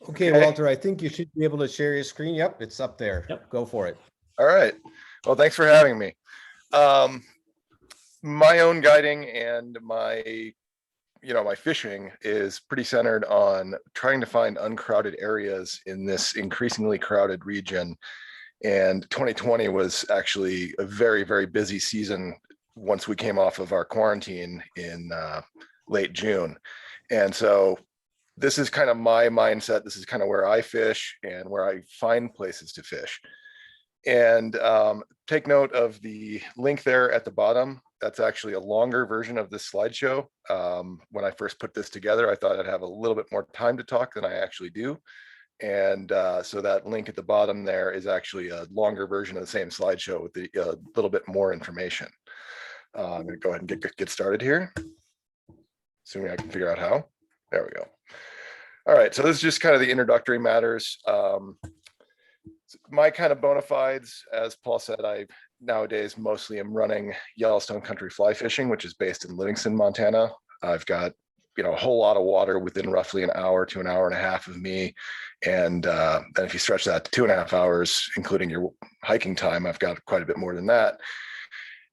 Okay, Okay. Walter, I think you should be able to share your screen. Yep, it's up there. Yep. Go for it. All right. Well, thanks for having me. My own guiding and my fishing is pretty centered on trying to find uncrowded areas in this increasingly crowded region. And 2020 was actually a very, very busy season once we came off of our quarantine in late June. And so this is kind of my mindset. This is kind of where I fish and where I find places to fish. And take note of the link there at the bottom. That's actually a longer version of this slideshow. When I first put this together, I thought I'd have a little bit more time to talk than I actually do. And so that link at the bottom there is actually a longer version of the same slideshow with a little bit more information. I'm going to go ahead and get started here, assuming I can figure out how. There we go. All right, so this is just kind of the introductory matters. My kind of bona fides, as Paul said, I nowadays mostly am running Yellowstone Country Fly Fishing, which is based in Livingston, Montana. I've got a whole lot of water within roughly an hour to an hour and a half of me, and if you stretch that to 2.5 hours, including your hiking time, I've got quite a bit more than that.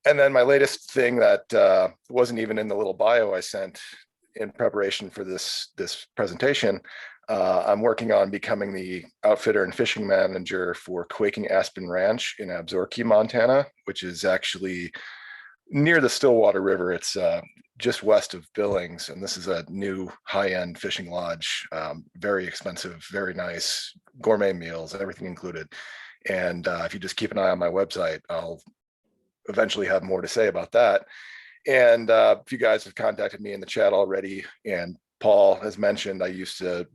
And then my latest thing that wasn't even in the little bio I sent in preparation for this presentation, I'm working on becoming the outfitter and fishing manager for Quaking Aspen Ranch in Absaroka, Montana, which is actually near the Stillwater River. It's just west of Billings, and this is a new high-end fishing lodge, very expensive, very nice, gourmet meals, everything included. And if you just keep an eye on my website, I'll eventually have more to say about that. And if you guys have contacted me in the chat already, and Paul has mentioned, I used to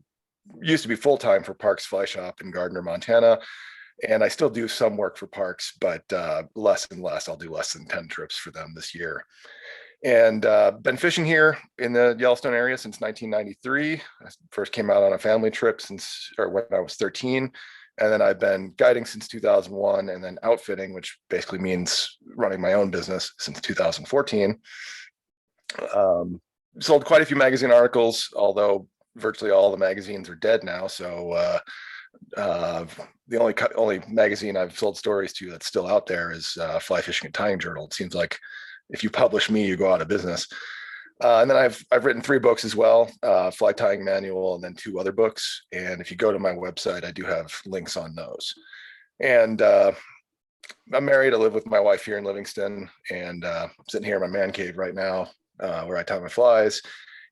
be full-time for Parks Fly Shop in Gardner, Montana, and I still do some work for Parks, but less and less. I'll do less than 10 trips for them this year. And been fishing here in the Yellowstone area since 1993. I first came out on a family trip when I was 13. And then I've been guiding since 2001, and then outfitting, which basically means running my own business, since 2014. Sold quite a few magazine articles, although virtually all the magazines are dead now. So the only magazine I've sold stories to that's still out there is Fly Fishing and Tying Journal. It seems like if you publish me, you go out of business. And then I've written 3 books as well, Fly Tying Manual, and then 2 other books. And if you go to my website, I do have links on those. And I'm married. I live with my wife here in Livingston, and I'm sitting here in my man cave right now, where I tie my flies.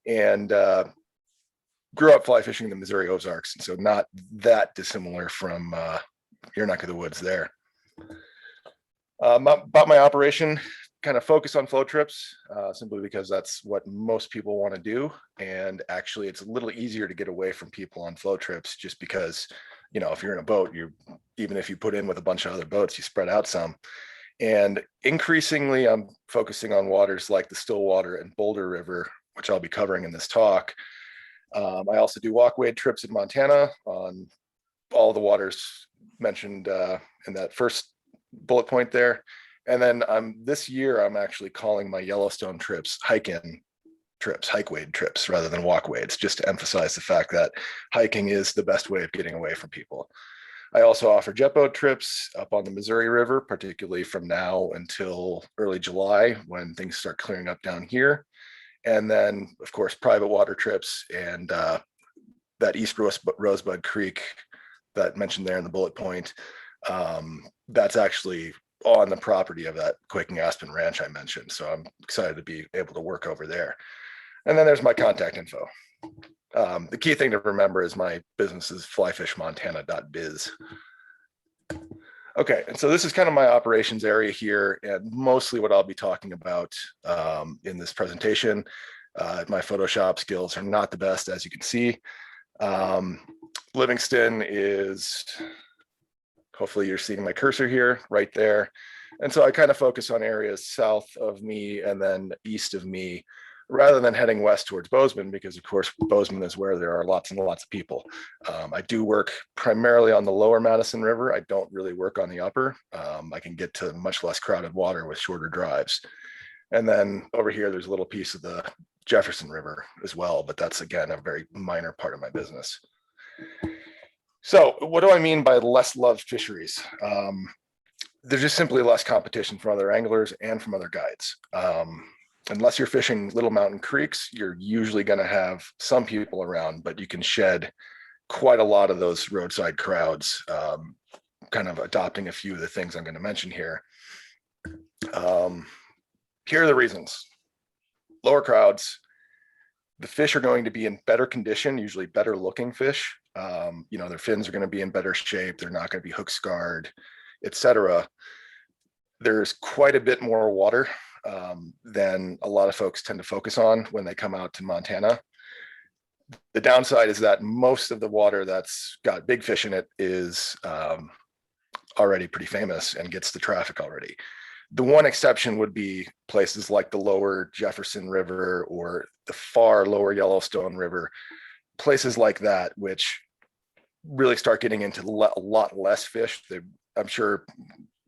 And grew up fly fishing in the Missouri Ozarks, and so not that dissimilar from your neck of the woods there. About my operation, kind of focus on flow trips, simply because that's what most people want to do. And actually, it's a little easier to get away from people on flow trips, just because, if you're in a boat, even if you put in with a bunch of other boats, you spread out some. And increasingly, I'm focusing on waters like the Stillwater and Boulder River, which I'll be covering in this talk. I also do walkway trips in Montana on all the waters mentioned in that first bullet point there. And then this year, I'm actually calling my Yellowstone trips hike-in trips, hike-wade trips, rather than walkways, just to emphasize the fact that hiking is the best way of getting away from people. I also offer jet boat trips up on the Missouri River, particularly from now until early July, when things start clearing up down here. And then, of course, private water trips, and that East Rosebud Creek that mentioned there in the bullet point, that's actually on the property of that Quaking Aspen Ranch I mentioned. So I'm excited to be able to work over there. And then there's my contact info. The key thing to remember is my business is flyfishmontana.biz. Okay, and so this is kind of my operations area here, and mostly what I'll be talking about in this presentation. My Photoshop skills are not the best, as you can see. Livingston is, hopefully you're seeing my cursor here, right there. And so I kind of focus on areas south of me and then east of me, rather than heading west towards Bozeman, because of course Bozeman is where there are lots and lots of people. I do work primarily on the lower Madison River. I don't really work on the upper. I can get to much less crowded water with shorter drives. And then over here, there's a little piece of the Jefferson River as well, but that's again a very minor part of my business. So what do I mean by less loved fisheries? There's just simply less competition from other anglers and from other guides. Unless you're fishing little mountain creeks, you're usually going to have some people around, but you can shed quite a lot of those roadside crowds, kind of adopting a few of the things I'm going to mention here. Here are the reasons. Lower crowds, the fish are going to be in better condition, usually better looking fish. Their fins are going to be in better shape. They're not going to be hook scarred, etc. There's quite a bit more water than a lot of folks tend to focus on when they come out to Montana. The downside is that most of the water that's got big fish in it is already pretty famous and gets the traffic already. The one exception would be places like the lower Jefferson River or the far lower Yellowstone River, places like that, which really start getting into a lot less fish. I'm sure,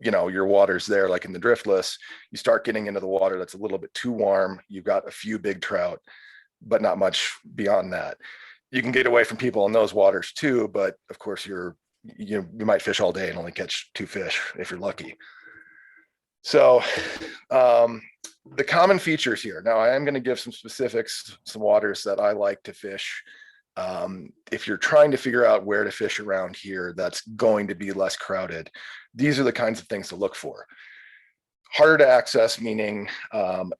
your water's there, like in the driftless, you start getting into the water that's a little bit too warm. You've got a few big trout, but not much beyond that. You can get away from people in those waters too, but of course you might fish all day and only catch 2 fish if you're lucky. So the common features here. Now I am going to give some specifics, some waters that I like to fish. If you're trying to figure out where to fish around here, that's going to be less crowded. These are the kinds of things to look for. Harder to access, meaning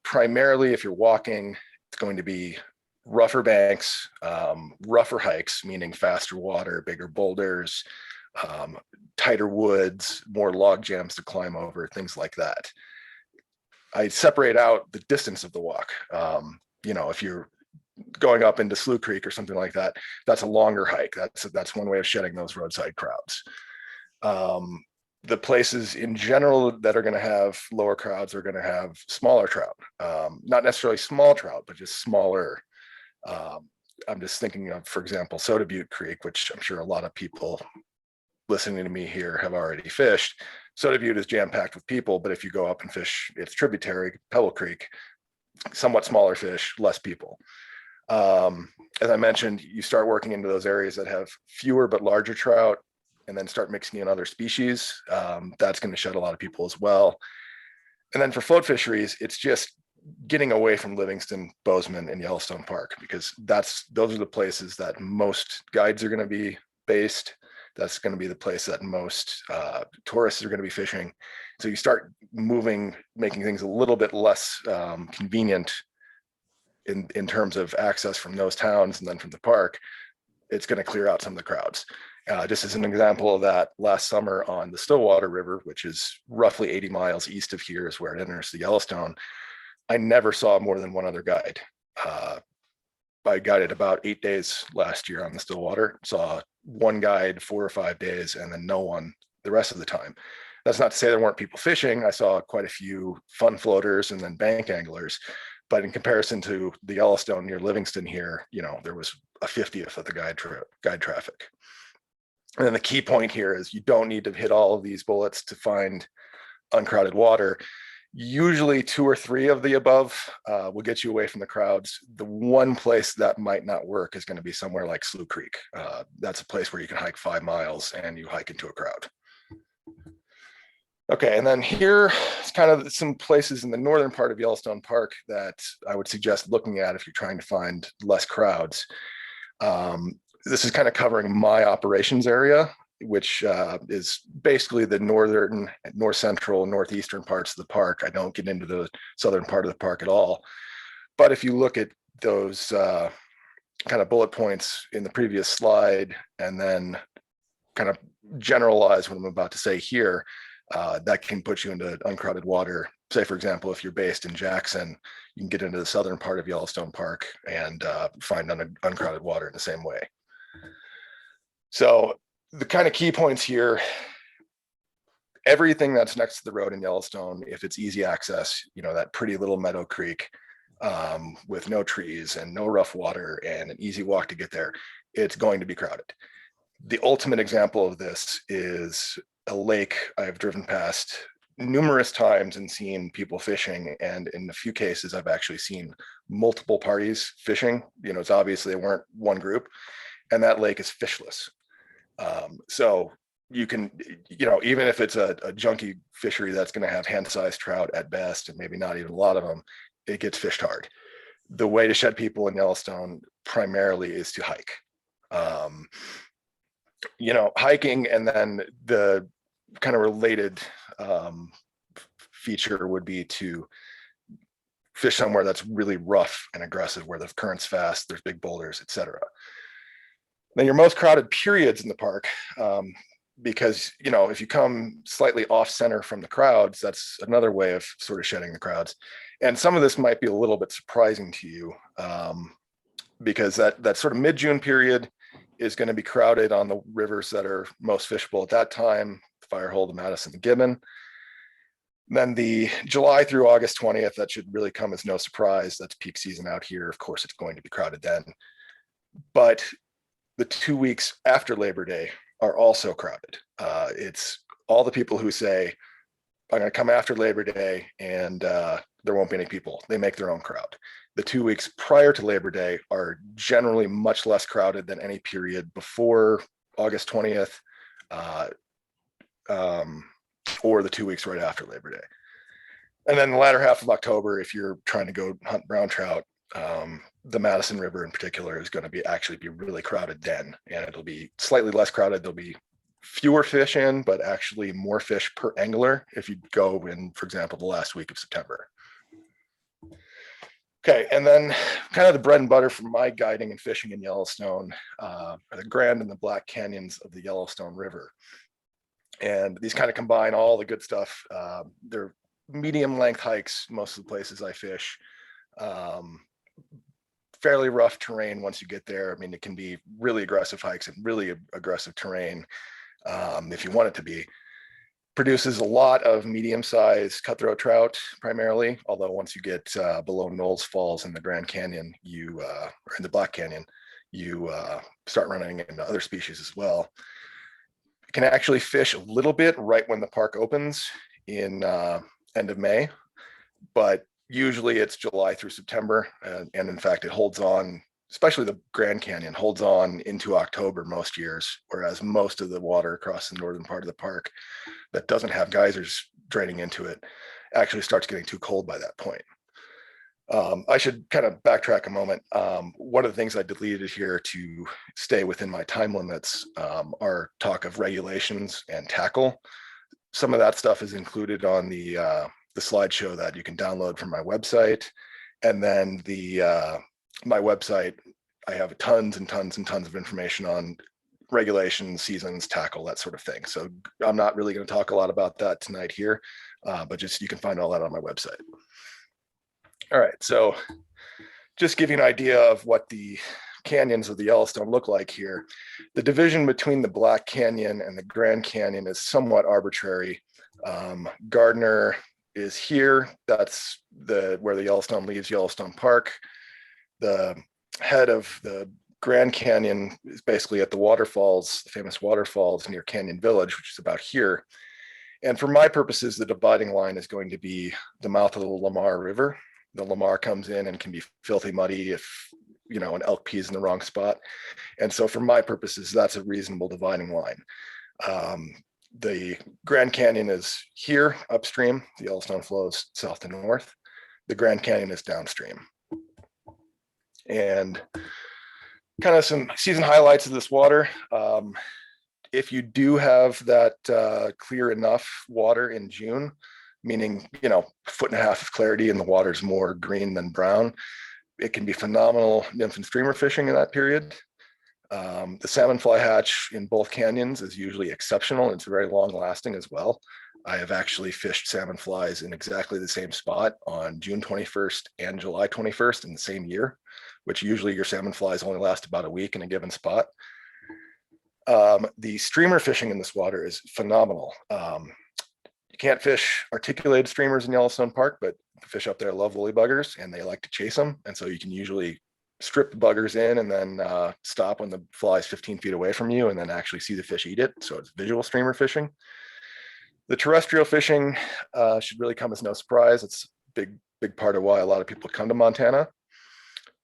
primarily if you're walking, it's going to be rougher banks, rougher hikes, meaning faster water, bigger boulders, tighter woods, more log jams to climb over, things like that. I separate out the distance of the walk. If you're going up into Slough Creek or something like that, that's a longer hike. That's one way of shedding those roadside crowds. The places in general that are going to have lower crowds are going to have smaller trout, not necessarily small trout, but just smaller. I'm just thinking of, for example, Soda Butte Creek, which I'm sure a lot of people listening to me here have already fished. Soda Butte is jam-packed with people, but if you go up and fish its tributary, Pebble Creek, somewhat smaller fish, less people. As I mentioned, you start working into those areas that have fewer but larger trout, and then start mixing in other species. That's going to shed a lot of people as well. And then for float fisheries, it's just getting away from Livingston, Bozeman, and Yellowstone Park, because those are the places that most guides are going to be based. That's going to be the place that most tourists are going to be fishing. So you start making things a little bit less convenient in terms of access from those towns and then from the park. It's going to clear out some of the crowds. Just as an example of that, last summer on the Stillwater River, which is roughly 80 miles east of here, is where it enters the Yellowstone. I never saw more than one other guide. I guided about 8 days last year on the Stillwater, saw one guide 4 or 5 days, and then no one the rest of the time. That's not to say there weren't people fishing. I saw quite a few fun floaters and then bank anglers, but in comparison to the Yellowstone near Livingston here, there was a 50th of the guide traffic. And then the key point here is you don't need to hit all of these bullets to find uncrowded water. Usually 2 or 3 of the above will get you away from the crowds. The one place that might not work is going to be somewhere like Slough Creek. That's a place where you can hike 5 miles and you hike into a crowd. Okay, and then here is kind of some places in the northern part of Yellowstone Park that I would suggest looking at if you're trying to find less crowds. This is kind of covering my operations area, which is basically the northern, north central, northeastern parts of the park. I don't get into the southern part of the park at all. But if you look at those kind of bullet points in the previous slide and then kind of generalize what I'm about to say here, that can put you into uncrowded water. Say, for example, if you're based in Jackson, you can get into the southern part of Yellowstone Park and find uncrowded water in the same way. So the kind of key points here, everything that's next to the road in Yellowstone, if it's easy access, that pretty little meadow creek with no trees and no rough water and an easy walk to get there, it's going to be crowded. The ultimate example of this is a lake I've driven past numerous times and seen people fishing. And in a few cases, I've actually seen multiple parties fishing. It's obviously they weren't one group, and that lake is fishless. So you can, even if it's a junky fishery that's going to have hand-sized trout at best, and maybe not even a lot of them, it gets fished hard. The way to shed people in Yellowstone primarily is to hike. Hiking, and then the kind of related feature would be to fish somewhere that's really rough and aggressive, where the current's fast, there's big boulders, etc. Then your most crowded periods in the park, because if you come slightly off center from the crowds, that's another way of sort of shedding the crowds. And some of this might be a little bit surprising to you, because that sort of mid-June period is going to be crowded on the rivers that are most fishable at that time: the Firehole, the Madison, the Gibbon. Then the July through August 20th, that should really come as no surprise. That's peak season out here. Of course, it's going to be crowded then. But the 2 weeks after Labor Day are also crowded. It's all the people who say, I'm going to come after Labor Day and there won't be any people. They make their own crowd. The 2 weeks prior to Labor Day are generally much less crowded than any period before August 20th, or the 2 weeks right after Labor Day. And then the latter half of October, if you're trying to go hunt brown trout, the Madison River in particular is going to actually be really crowded then, and it'll be slightly less crowded. There'll be fewer fish in, but actually more fish per angler if you go in, for example, the last week of September. Okay, and then kind of the bread and butter for my guiding and fishing in Yellowstone are the Grand and the Black Canyons of the Yellowstone River. And these kind of combine all the good stuff. They're medium length hikes, most of the places I fish. Fairly rough terrain once you get there. I mean, it can be really aggressive hikes and really aggressive terrain if you want it to be. Produces a lot of medium-sized cutthroat trout primarily, although once you get below Knowles Falls in the Grand Canyon, or in the Black Canyon, you start running into other species as well. You can actually fish a little bit right when the park opens in end of May, but usually it's July through September, and in fact it holds on, especially the Grand Canyon holds on into October most years, whereas most of the water across the northern part of the park that doesn't have geysers draining into it actually starts getting too cold by that point. I should kind of backtrack a moment. One of the things I deleted here to stay within my time limits are talk of regulations and tackle. Some of that stuff is included on the slideshow that you can download from my website. And then my website, I have tons and tons and tons of information on regulations, seasons, tackle, that sort of thing. So I'm not really going to talk a lot about that tonight here, but just you can find all that on my website. All right, so just give you an idea of what the canyons of the Yellowstone look like here. The division between the Black Canyon and the Grand Canyon is somewhat arbitrary. Gardner is here. That's where the Yellowstone leaves Yellowstone Park. The head of the Grand Canyon is basically at the waterfalls, the famous waterfalls near Canyon Village, which is about here. And for my purposes, the dividing line is going to be the mouth of the Lamar River. The Lamar comes in and can be filthy muddy if an elk pees in the wrong spot. And so for my purposes, that's a reasonable dividing line. The Grand Canyon is here upstream. The Yellowstone flows south to north. The Grand Canyon is downstream. And kind of some season highlights of this water. If you do have that clear enough water in June, meaning, 1.5 foot of clarity and the water's more green than brown, it can be phenomenal nymph and streamer fishing in that period. The salmon fly hatch in both canyons is usually exceptional. It's very long lasting as well. I have actually fished salmon flies in exactly the same spot on June 21st and July 21st in the same year, which usually your salmon flies only last about a week in a given spot. The streamer fishing in this water is phenomenal. You can't fish articulated streamers in Yellowstone Park, but the fish up there love woolly buggers and they like to chase them. And so you can usually strip the buggers in and then stop when the fly is 15 feet away from you and then actually see the fish eat it. So it's visual streamer fishing. The terrestrial fishing should really come as no surprise. It's a big part of why a lot of people come to Montana.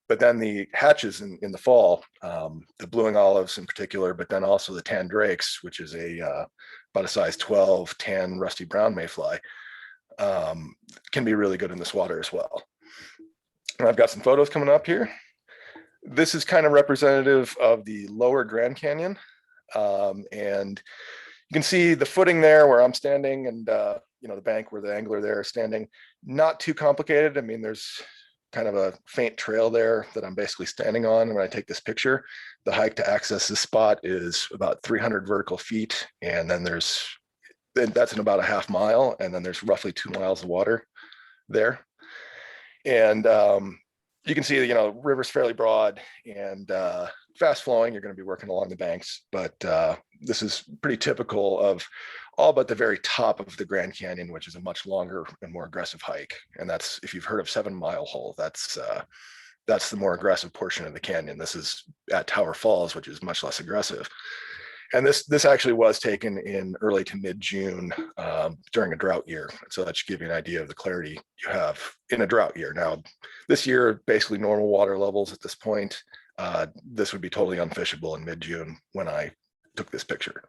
But then the hatches in the fall, the blueing olives in particular, but then also the tan drakes, which is about a size 12 tan rusty brown mayfly, can be really good in this water as well. And I've got some photos coming up here. This is kind of representative of the lower Grand Canyon. And you can see the footing there where I'm standing, and the bank where the angler there is standing. Not too complicated. I mean, there's kind of a faint trail there that I'm basically standing on when I take this picture. The hike to access this spot is about 300 vertical feet, and then that's in about a half mile, and then there's roughly 2 miles of water there. And you can see the river's fairly broad and fast flowing. You're going to be working along the banks, but this is pretty typical of all but the very top of the Grand Canyon, which is a much longer and more aggressive hike. And that's, if you've heard of 7 Mile Hole, that's the more aggressive portion of the canyon. This is at Tower Falls, which is much less aggressive. And this actually was taken in early to mid-June during a drought year. So that should give you an idea of the clarity you have in a drought year. Now, this year, basically normal water levels at this point. This would be totally unfishable in mid-June when I took this picture.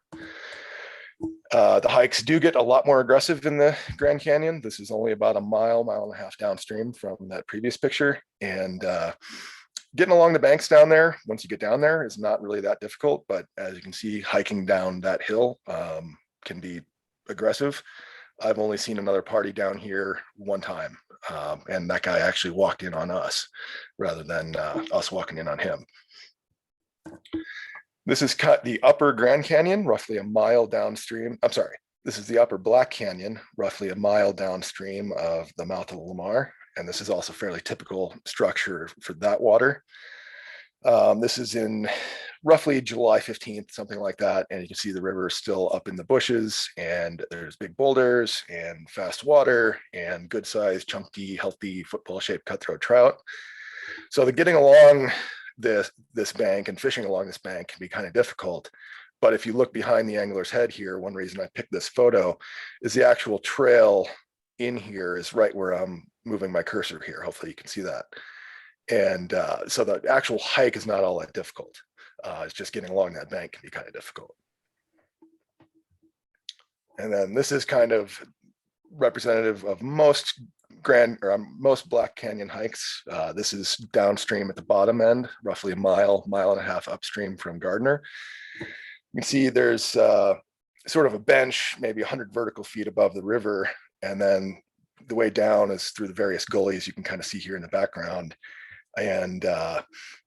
The hikes do get a lot more aggressive in the Grand Canyon. This is only about a mile and a half downstream from that previous picture. And getting along the banks down there, once you get down there, is not really that difficult. But as you can see, hiking down that hill can be aggressive. I've only seen another party down here one time. And that guy actually walked in on us rather than us walking in on him. This is the upper Grand Canyon, roughly a mile downstream. I'm sorry, this is the upper Black Canyon, roughly a mile downstream of the mouth of the Lamar. And this is also fairly typical structure for that water. This is in roughly July 15th, something like that. And you can see the river is still up in the bushes, and there's big boulders and fast water and good sized, chunky, healthy football shaped cutthroat trout. So the getting along this bank and fishing along this bank can be kind of difficult. But if you look behind the angler's head here, one reason I picked this photo is the actual trail in here is right where I'm moving my cursor here. Hopefully you can see that. And so the actual hike is not all that difficult. It's just getting along that bank can be kind of difficult. And then this is kind of representative of most Black Canyon hikes. This is downstream at the bottom end, roughly a mile and a half upstream from Gardner. You can see there's sort of a bench, maybe 100 vertical feet above the river. And then the way down is through the various gullies you can kind of see here in the background. And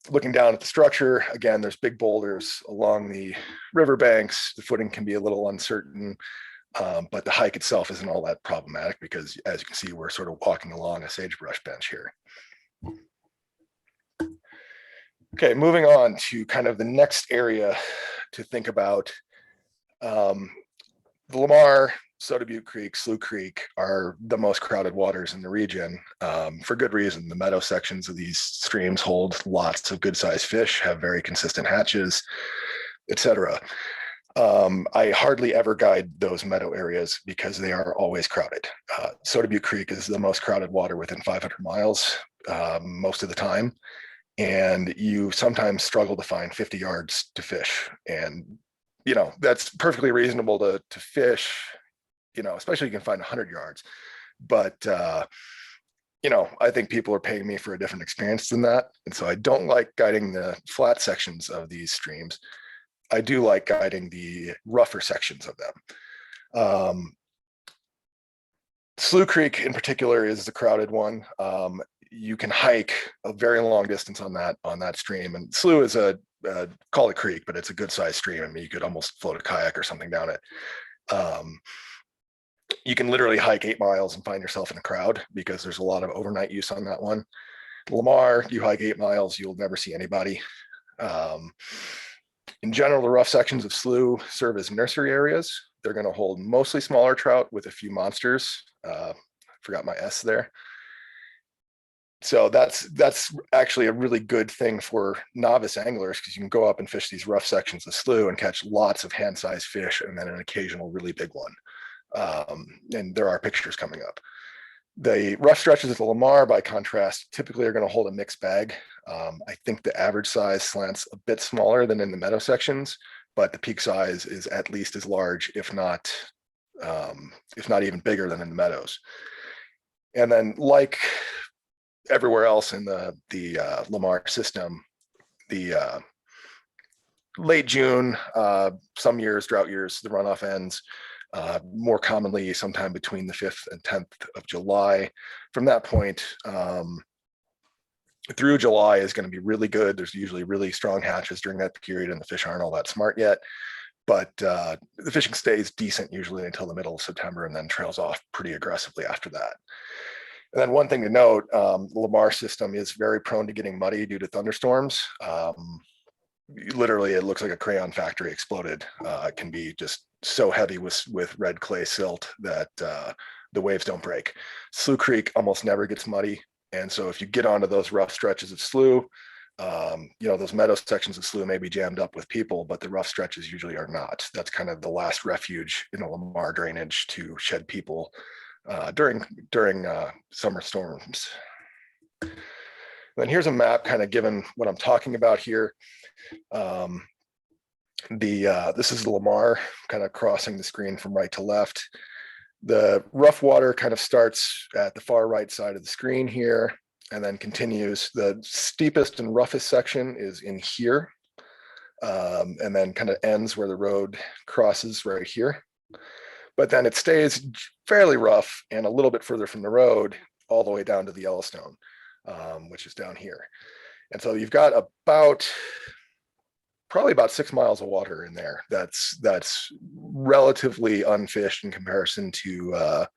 looking down at the structure, again, there's big boulders along the riverbanks. The footing can be a little uncertain, but the hike itself isn't all that problematic because, as you can see, we're sort of walking along a sagebrush bench here. Okay, moving on to kind of the next area to think about. The Lamar, Soda Butte Creek, Slough Creek are the most crowded waters in the region, for good reason. The meadow sections of these streams hold lots of good sized fish, have very consistent hatches, etc. I hardly ever guide those meadow areas because they are always crowded. Soda Butte Creek is the most crowded water within 500 miles most of the time. And you sometimes struggle to find 50 yards to fish. And, that's perfectly reasonable to fish, especially you can find 100 yards. But, I think people are paying me for a different experience than that. And so I don't like guiding the flat sections of these streams. I do like guiding the rougher sections of them. Slough Creek in particular is the crowded one. You can hike a very long distance on that stream. And Slough is call it creek, but it's a good sized stream. I mean, you could almost float a kayak or something down it. You can literally hike 8 miles and find yourself in a crowd because there's a lot of overnight use on that one. Lamar, you hike 8 miles, you'll never see anybody. In general, the rough sections of Slough serve as nursery areas. They're going to hold mostly smaller trout with a few monsters. Forgot my S there. So that's actually a really good thing for novice anglers because you can go up and fish these rough sections of Slough and catch lots of hand-sized fish and then an occasional really big one. And there are pictures coming up. The rough stretches of the Lamar, by contrast, typically are going to hold a mixed bag. I think the average size slants a bit smaller than in the meadow sections, but the peak size is at least as large, if not even bigger than in the meadows. And then, like everywhere else in the Lamar system, the late June, some years, drought years, the runoff ends. More commonly sometime between the 5th and 10th of July. From that point through July is going to be really good. There's usually really strong hatches during that period, and the fish aren't all that smart yet. But the fishing stays decent usually until the middle of September, and then trails off pretty aggressively after that. And then one thing to note, the Lamar system is very prone to getting muddy due to thunderstorms. Literally, it looks like a crayon factory exploded. It can be just so heavy with red clay silt that the waves don't break. Slough Creek almost never gets muddy. And so if you get onto those rough stretches of slough, those meadow sections of slough may be jammed up with people, but the rough stretches usually are not. That's kind of the last refuge in the Lamar drainage to shed people during summer storms. Then here's a map kind of given what I'm talking about here. This is the Lamar kind of crossing the screen from right to left. The rough water kind of starts at the far right side of the screen here and then continues. The steepest and roughest section is in here, and then kind of ends where the road crosses right here. But then it stays fairly rough and a little bit further from the road all the way down to the Yellowstone, which is down here. And so you've got probably about 6 miles of water in there. That's relatively unfished in comparison to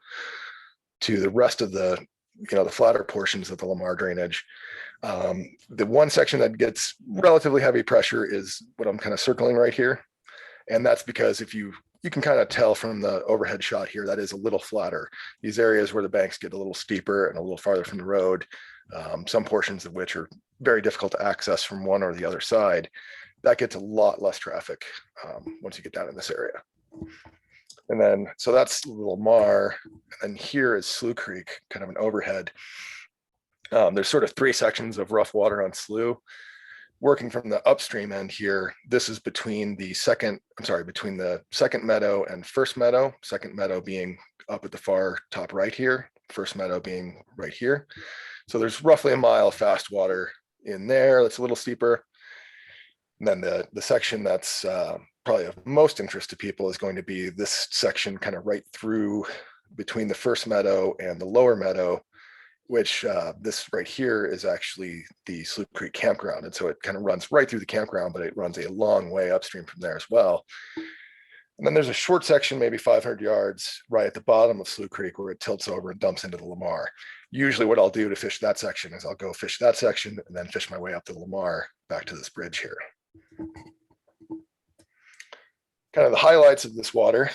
the rest of the flatter portions of the Lamar drainage. The one section that gets relatively heavy pressure is what I'm kind of circling right here, and that's because if you can kind of tell from the overhead shot here, that is a little flatter. These areas where the banks get a little steeper and a little farther from the road, some portions of which are very difficult to access from one or the other side, that gets a lot less traffic once you get down in this area. And then, so that's Lamar, and here is Slough Creek, kind of an overhead. There's sort of 3 sections of rough water on Slough. Working from the upstream end here, this is between the second meadow and first meadow, second meadow being up at the far top right here, first meadow being right here. So there's roughly a mile of fast water in there. That's a little steeper. And then the section that's probably of most interest to people is going to be this section kind of right through between the first meadow and the lower meadow, which this right here is actually the Slough Creek Campground. And so it kind of runs right through the campground, but it runs a long way upstream from there as well. And then there's a short section, maybe 500 yards, right at the bottom of Slough Creek where it tilts over and dumps into the Lamar. Usually what I'll do to fish that section is I'll go fish that section and then fish my way up the Lamar back to this bridge here. Kind of the highlights of this water.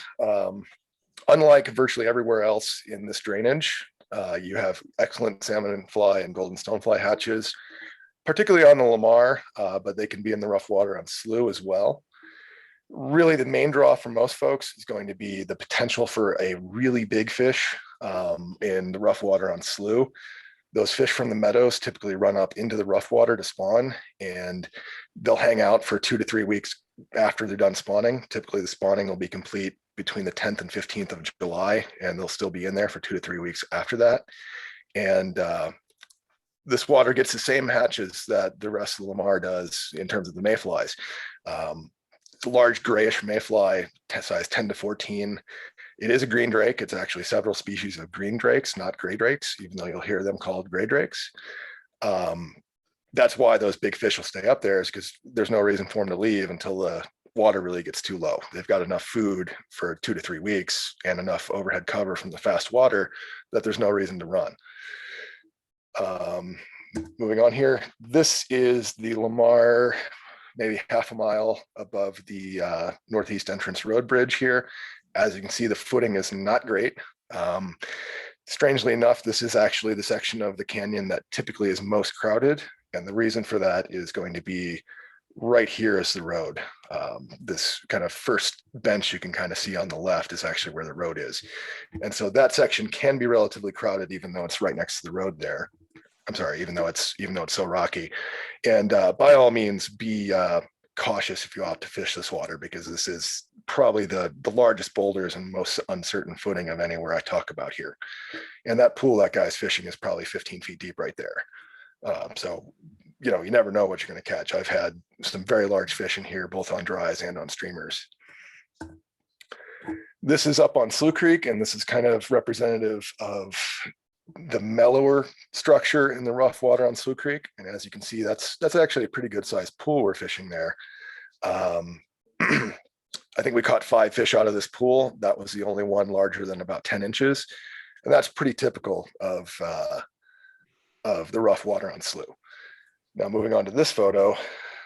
Unlike virtually everywhere else in this drainage, you have excellent salmon and fly and golden stonefly hatches, particularly on the Lamar, but they can be in the rough water on Slough as well. Really, the main draw for most folks is going to be the potential for a really big fish in the rough water on Slough. Those fish from the meadows typically run up into the rough water to spawn, and they'll hang out for 2 to 3 weeks after they're done spawning. Typically, the spawning will be complete between the 10th and 15th of July, and they'll still be in there for 2 to 3 weeks after that. And this water gets the same hatches that the rest of the Lamar does in terms of the mayflies. It's a large grayish mayfly, size 10 to 14. It is a green drake. It's actually several species of green drakes, not gray drakes, even though you'll hear them called gray drakes. That's why those big fish will stay up there, is because there's no reason for them to leave until the water really gets too low. They've got enough food for 2 to 3 weeks and enough overhead cover from the fast water that there's no reason to run. Moving on here, this is the Lamar, maybe half a mile above the northeast entrance road bridge here. As you can see, the footing is not great. Strangely enough, this is actually the section of the canyon that typically is most crowded. And the reason for that is going to be right here is the road. This kind of first bench you can kind of see on the left is actually where the road is. And so that section can be relatively crowded, even though it's right next to the road there. I'm sorry, even though it's so rocky. And by all means, be cautious if you opt to fish this water, because this is probably the largest boulders and most uncertain footing of anywhere I talk about here. And that pool that guy's fishing is probably 15 feet deep right there. So, you know, you never know what you're going to catch. I've had some very large fish in here, both on dries and on streamers. This is up on Slough Creek, and this is kind of representative of the mellower structure in the rough water on Slough Creek. And as you can see, that's actually a pretty good sized pool we're fishing there. I think we caught 5 fish out of this pool. That was the only one larger than about 10 inches. And that's pretty typical of the rough water on Slough. Now moving on to this photo,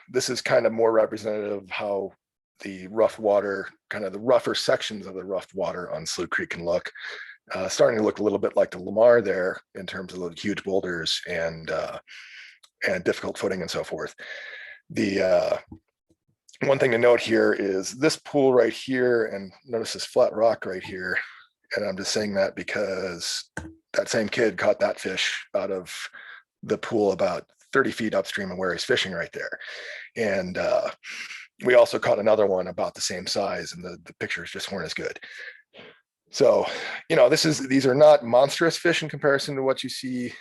this is kind of more representative of how the rough water, kind of the rougher sections of the rough water on Slough Creek can look. Starting to look a little bit like the Lamar there in terms of the huge boulders and difficult footing and so forth. The one thing to note here is this pool right here, and notice this flat rock right here. And I'm just saying that because that same kid caught that fish out of the pool about 30 feet upstream of where he's fishing right there. And we also caught another one about the same size, and the pictures just weren't as good. So, you know, these are not monstrous fish in comparison to what you see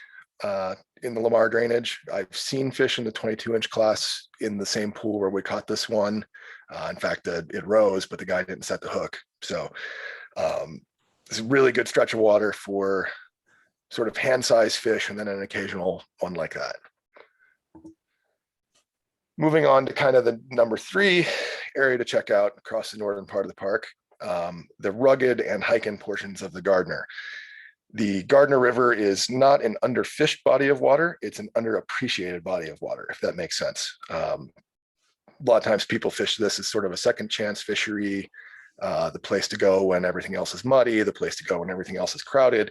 in the Lamar drainage. I've seen fish in the 22-inch class in the same pool where we caught this one. In fact, it rose, but the guy didn't set the hook. So it's a really good stretch of water for sort of hand-sized fish, and then an occasional one like that. Moving on to kind of the number 3 area to check out across the northern part of the park, the rugged and hiking portions of the Gardner. The Gardner River is not an underfished body of water, it's an underappreciated body of water, if that makes sense. A lot of times people fish this as sort of a second chance fishery, the place to go when everything else is muddy, the place to go when everything else is crowded.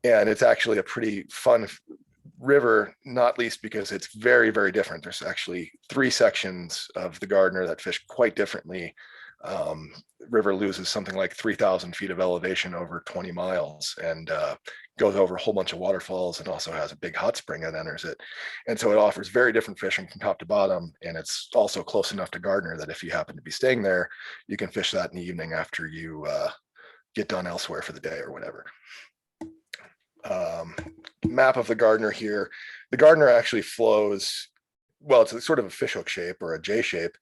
And it's actually a pretty fun river, not least because it's very, very different. There's actually 3 sections of the Gardner that fish quite differently. River loses something like 3,000 feet of elevation over 20 miles and goes over a whole bunch of waterfalls, and also has a big hot spring that enters it. And so it offers very different fishing from top to bottom. And it's also close enough to Gardner that if you happen to be staying there, you can fish that in the evening after you get done elsewhere for the day or whatever. Map of the Gardner here. The Gardner actually flows, well, it's sort of a fishhook shape or a J shape.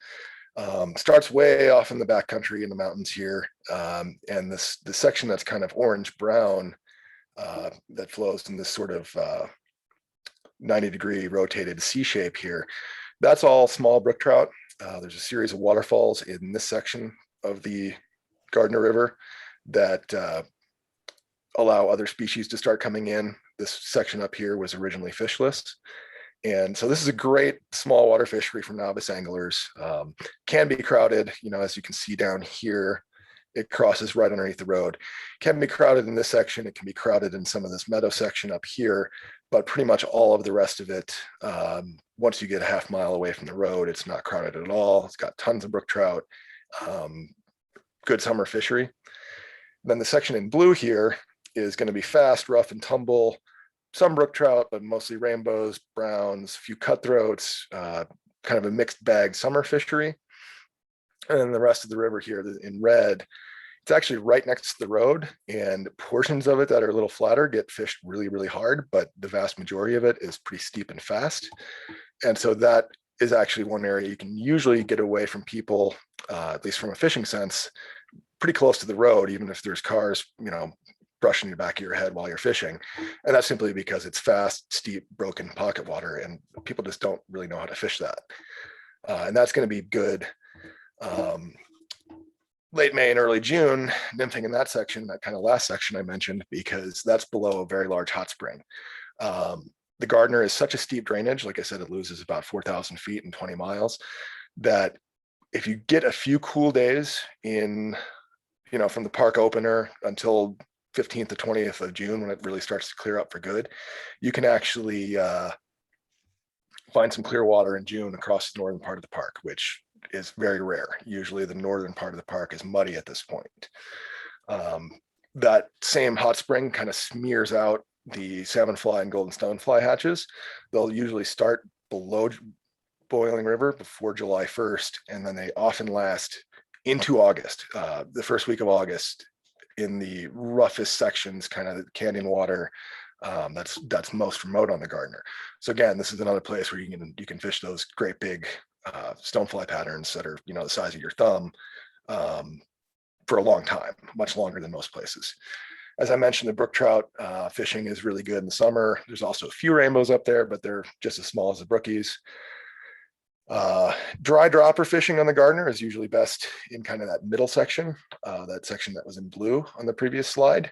Starts way off in the backcountry in the mountains here. And the section that's kind of orange brown that flows in this sort of 90-degree rotated C shape here, that's all small brook trout. There's a series of waterfalls in this section of the Gardner River that allow other species to start coming in. This section up here was originally fishless. And so this is a great small water fishery for novice anglers. Can be crowded, you know, as you can see down here, it crosses right underneath the road. Can be crowded in this section. It can be crowded in some of this meadow section up here, but pretty much all of the rest of it, once you get a half mile away from the road, it's not crowded at all. It's got tons of brook trout, good summer fishery. Then the section in blue here is going to be fast, rough and tumble, some brook trout, but mostly rainbows, browns, a few cutthroats, kind of a mixed bag summer fishery. And then the rest of the river here in red, it's actually right next to the road, and portions of it that are a little flatter get fished really, really hard, but the vast majority of it is pretty steep and fast. And so that is actually one area you can usually get away from people, at least from a fishing sense, pretty close to the road, even if there's cars, you know, brushing the back of your head while you're fishing. And that's simply because it's fast, steep, broken pocket water, and people just don't really know how to fish that. And that's going to be good late May and early June, nymphing in that section, that kind of last section I mentioned, because that's below a very large hot spring. The Gardner is such a steep drainage, like I said, it loses about 4,000 feet in 20 miles, that if you get a few cool days in, you know, from the park opener until 15th to 20th of June, when it really starts to clear up for good, you can actually find some clear water in June across the northern part of the park, which is very rare. Usually the northern part of the park is muddy at this point. That same hot spring kind of smears out the salmon fly and golden stonefly hatches. They'll usually start below Boiling River before July 1st, and then they often last into August, the first week of August, in the roughest sections, kind of the canyon water that's most remote on the Gardner. So again, this is another place where you can fish those great big stonefly patterns that are, you know, the size of your thumb for a long time, much longer than most places. As I mentioned, the brook trout fishing is really good in the summer. There's also a few rainbows up there, but they're just as small as the brookies. Dry dropper fishing on the Gardner is usually best in kind of that middle section, that section that was in blue on the previous slide.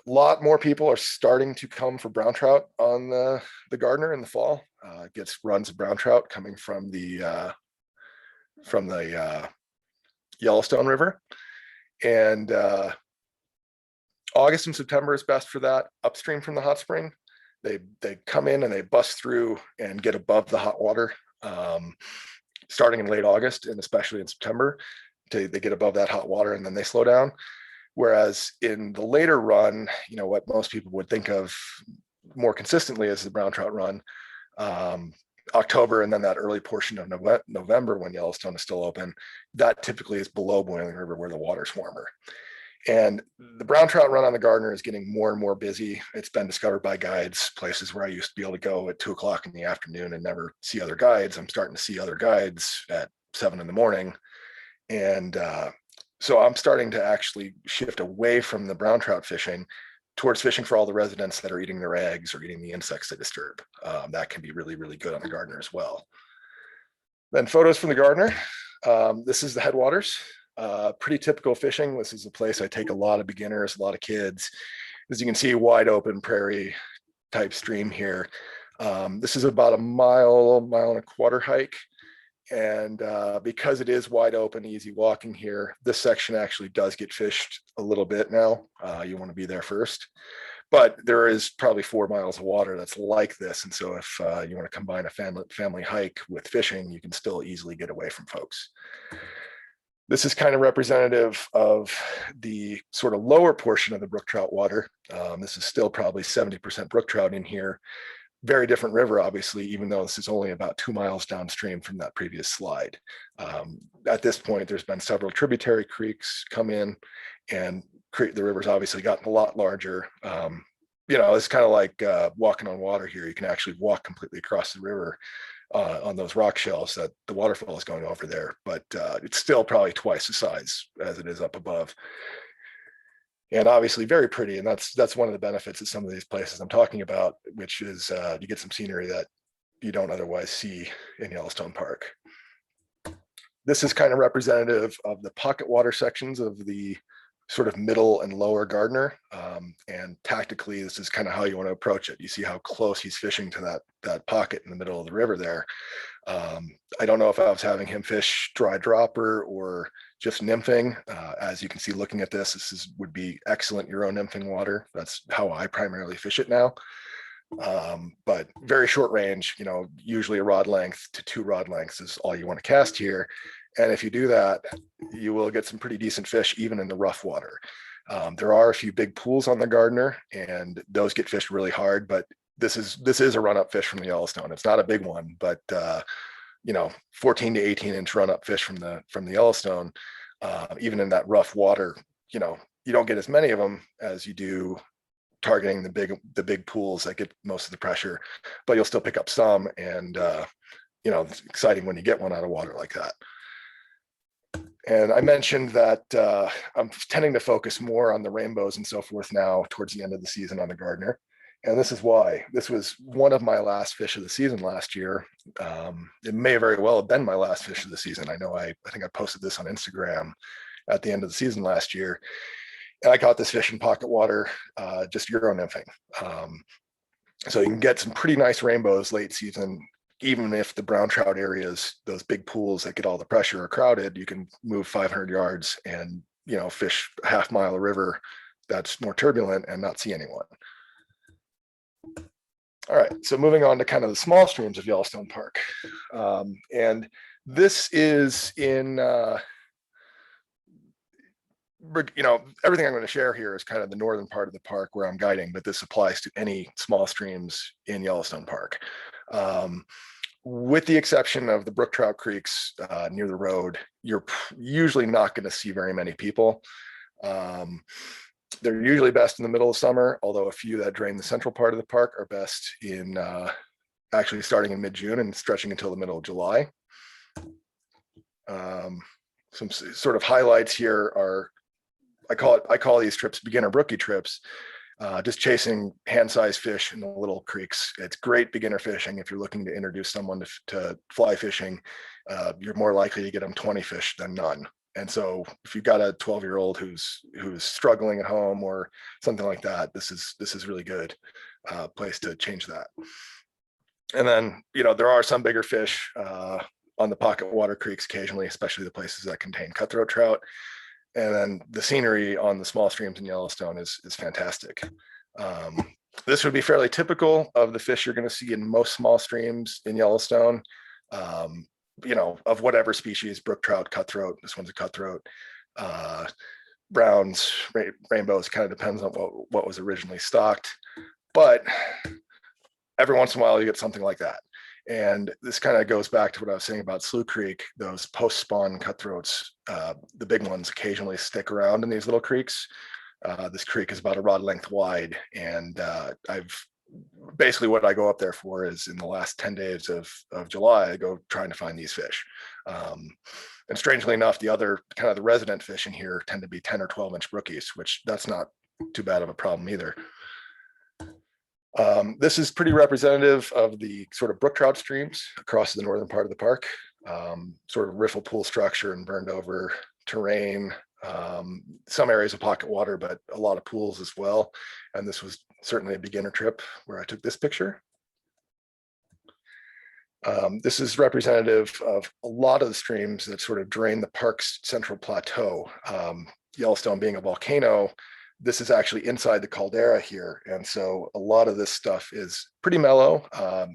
A lot more people are starting to come for brown trout on the Gardner in the fall. It gets runs of brown trout coming from the Yellowstone River. And August and September is best for that upstream from the hot spring. They come in and they bust through and get above the hot water starting in late August and especially in September. They get above that hot water and then they slow down. Whereas in the later run, you know, what most people would think of more consistently as the brown trout run, October and then that early portion of November when Yellowstone is still open, that typically is below Boiling River where the water's warmer. And the brown trout run on the Gardner is getting more and more busy. It's been discovered by guides, places where I used to be able to go at 2 o'clock in the afternoon and never see other guides. I'm starting to see other guides at 7 in the morning. And so I'm starting to actually shift away from the brown trout fishing towards fishing for all the residents that are eating their eggs or eating the insects they disturb. That can be really, really good on the Gardner as well. Then photos from the Gardner. This is the headwaters. Pretty typical fishing. This is a place I take a lot of beginners, a lot of kids. As you can see, wide open prairie type stream here. This is about a mile and a quarter hike. And because it is wide open, easy walking here, this section actually does get fished a little bit now. You want to be there first. But there is probably 4 miles of water that's like this. And so if you want to combine a family hike with fishing, you can still easily get away from folks. This is kind of representative of the sort of lower portion of the brook trout water. This is still probably 70% brook trout in here. Very different river, obviously, even though this is only about 2 miles downstream from that previous slide. At this point, there's been several tributary creeks come in, and the river's obviously gotten a lot larger. You know, it's kind of like walking on water here. You can actually walk completely across the river on those rock shelves that the waterfall is going over there, but it's still probably twice the size as it is up above. And obviously very pretty. And that's one of the benefits of some of these places I'm talking about, which is you get some scenery that you don't otherwise see in Yellowstone Park. This is kind of representative of the pocket water sections of the sort of middle and lower Gardner. And tactically, this is kind of how you want to approach it. You see how close he's fishing to that pocket in the middle of the river there. I don't know if I was having him fish dry dropper or just nymphing. As you can see, looking at this would be excellent Euro nymphing water. That's how I primarily fish it now. But very short range, you know, usually a rod length to 2 rod lengths is all you want to cast here. And if you do that, you will get some pretty decent fish, even in the rough water. There are a few big pools on the Gardner, and those get fished really hard, but this is a run-up fish from the Yellowstone. It's not a big one, but you know, 14 to 18 inch run-up fish from the Yellowstone, even in that rough water, you know, you don't get as many of them as you do targeting the big pools that get most of the pressure, but you'll still pick up some. And you know, it's exciting when you get one out of water like that. And I mentioned that I'm tending to focus more on the rainbows and so forth now towards the end of the season on the Gardner. And this is why. This was one of my last fish of the season last year. It may very well have been my last fish of the season. I know I think I posted this on Instagram at the end of the season last year. And I caught this fish in pocket water, just Euro nymphing. So you can get some pretty nice rainbows late season. Even if the brown trout areas, those big pools that get all the pressure are crowded, you can move 500 yards and, you know, fish a half mile of river that's more turbulent and not see anyone. All right, so moving on to kind of the small streams of Yellowstone Park. And this is in, everything I'm going to share here is kind of the northern part of the park where I'm guiding, but this applies to any small streams in Yellowstone Park. With the exception of the brook trout creeks near the road, you're usually not going to see very many people. They're usually best in the middle of summer, although a few that drain the central part of the park are best in actually starting in mid-June and stretching until the middle of July. Some sort of highlights here are, I call these trips beginner brookie trips, just chasing hand-sized fish in the little creeks. It's great beginner fishing. If you're looking to introduce someone to fly fishing, you're more likely to get them 20 fish than none. And so if you've got a 12-year-old who's struggling at home or something like that, this is really good place to change that. And then, there are some bigger fish on the pocket water creeks occasionally, especially the places that contain cutthroat trout. And then the scenery on the small streams in Yellowstone is fantastic. This would be fairly typical of the fish you're going to see in most small streams in Yellowstone. Of whatever species, brook trout, cutthroat. This one's a cutthroat. Browns, rainbows, kind of depends on what was originally stocked. But every once in a while, you get something like that. And this kind of goes back to what I was saying about Slough Creek. Those post-spawn cutthroats, the big ones occasionally stick around in these little creeks. This creek is about a rod length wide. And basically what I go up there for is in the last 10 days of July, I go trying to find these fish. And strangely enough, the other kind of the resident fish in here tend to be 10 or 12-inch brookies, which that's not too bad of a problem either. This is pretty representative of the sort of brook trout streams across the northern part of the park, sort of riffle pool structure and burned over terrain, some areas of pocket water, but a lot of pools as well. And this was certainly a beginner trip where I took this picture. This is representative of a lot of the streams that sort of drain the park's central plateau. Yellowstone being a volcano, this is actually inside the caldera here. And so a lot of this stuff is pretty mellow,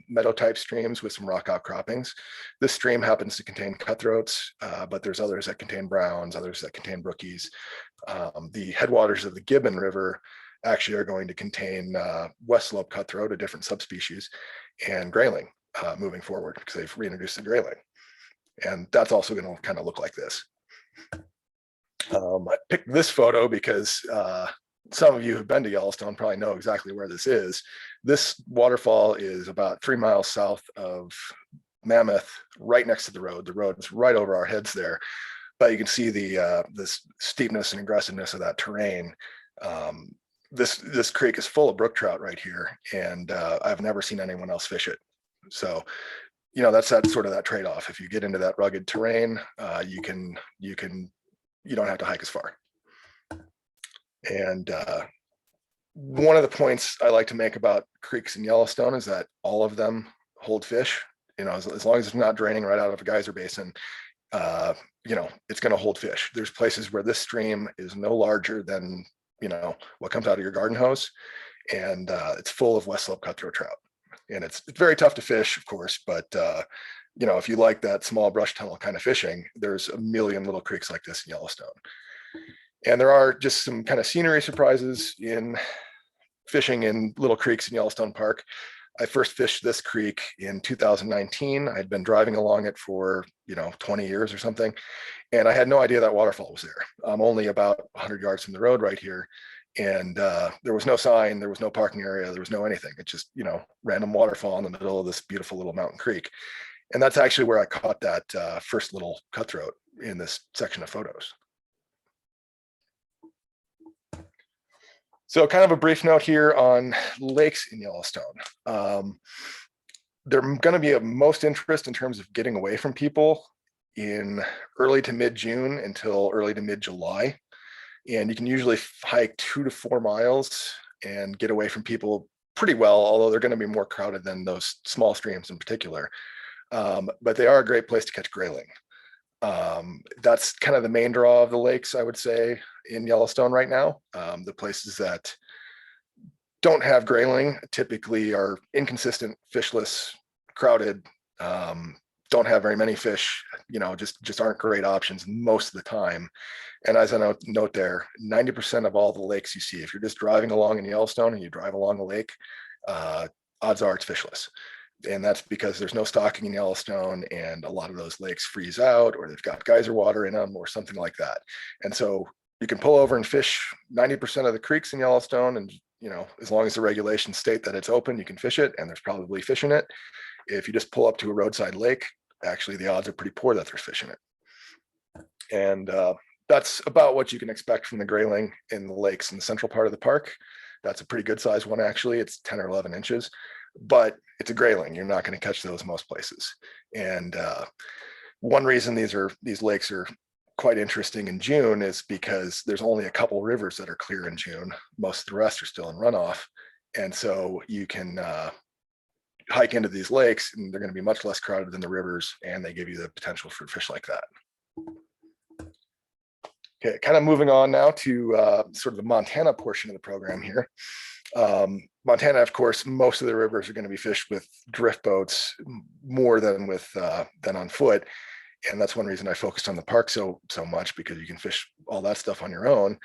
meadow type streams with some rock outcroppings. This stream happens to contain cutthroats, but there's others that contain browns, others that contain brookies. The headwaters of the Gibbon River actually are going to contain west slope cutthroat, a different subspecies, and grayling moving forward because they've reintroduced the grayling. And that's also going to kind of look like this. I picked this photo because some of you who've been to Yellowstone probably know exactly where this is. This waterfall is about 3 miles south of Mammoth, right next to the road. The road is right over our heads there, but you can see the this steepness and aggressiveness of that terrain. This creek is full of brook trout right here, and I've never seen anyone else fish it. So, that's that sort of that trade-off. If you get into that rugged terrain, you don't have to hike as far. And one of the points I like to make about creeks in Yellowstone is that all of them hold fish. As long as it's not draining right out of a geyser basin, it's going to hold fish. There's places where this stream is no larger than, what comes out of your garden hose. And it's full of west slope cutthroat trout. And it's very tough to fish, of course, but if you like that small brush tunnel kind of fishing, there's a million little creeks like this in Yellowstone. And there are just some kind of scenery surprises in fishing in little creeks in Yellowstone Park. I first fished this creek in 2019. I'd been driving along it for, 20 years or something. And I had no idea that waterfall was there. I'm only about 100 yards from the road right here. And there was no sign, there was no parking area, there was no anything. It's just, random waterfall in the middle of this beautiful little mountain creek. And that's actually where I caught that first little cutthroat in this section of photos. So kind of a brief note here on lakes in Yellowstone. They're going to be of most interest in terms of getting away from people in early to mid-June until early to mid-July. And you can usually hike 2 to 4 miles and get away from people pretty well, although they're going to be more crowded than those small streams in particular. But they are a great place to catch grayling. That's kind of the main draw of the lakes, I would say, in Yellowstone right now. The places that don't have grayling typically are inconsistent, fishless, crowded, don't have very many fish, just aren't great options most of the time. And as I note there, 90% of all the lakes you see, if you're just driving along in Yellowstone and you drive along the lake, odds are it's fishless. And that's because there's no stocking in Yellowstone, and a lot of those lakes freeze out, or they've got geyser water in them or something like that. And so you can pull over and fish 90% of the creeks in Yellowstone, and as long as the regulations state that it's open, you can fish it, and there's probably fish in it. If you just pull up to a roadside lake, actually the odds are pretty poor that there's fish in it. And that's about what you can expect from the grayling in the lakes in the central part of the park. That's a pretty good size one, actually. It's 10 or 11 inches, but it's a grayling. You're not going to catch those most places. And one reason these lakes are quite interesting in June is because there's only a couple rivers that are clear in June. Most of the rest are still in runoff. And so you can hike into these lakes, and they're going to be much less crowded than the rivers, and they give you the potential for fish like that. Okay, kind of moving on now to sort of the Montana portion of the program here. Montana, of course, most of the rivers are going to be fished with drift boats more than on foot. And that's one reason I focused on the park so much, because you can fish all that stuff on your own.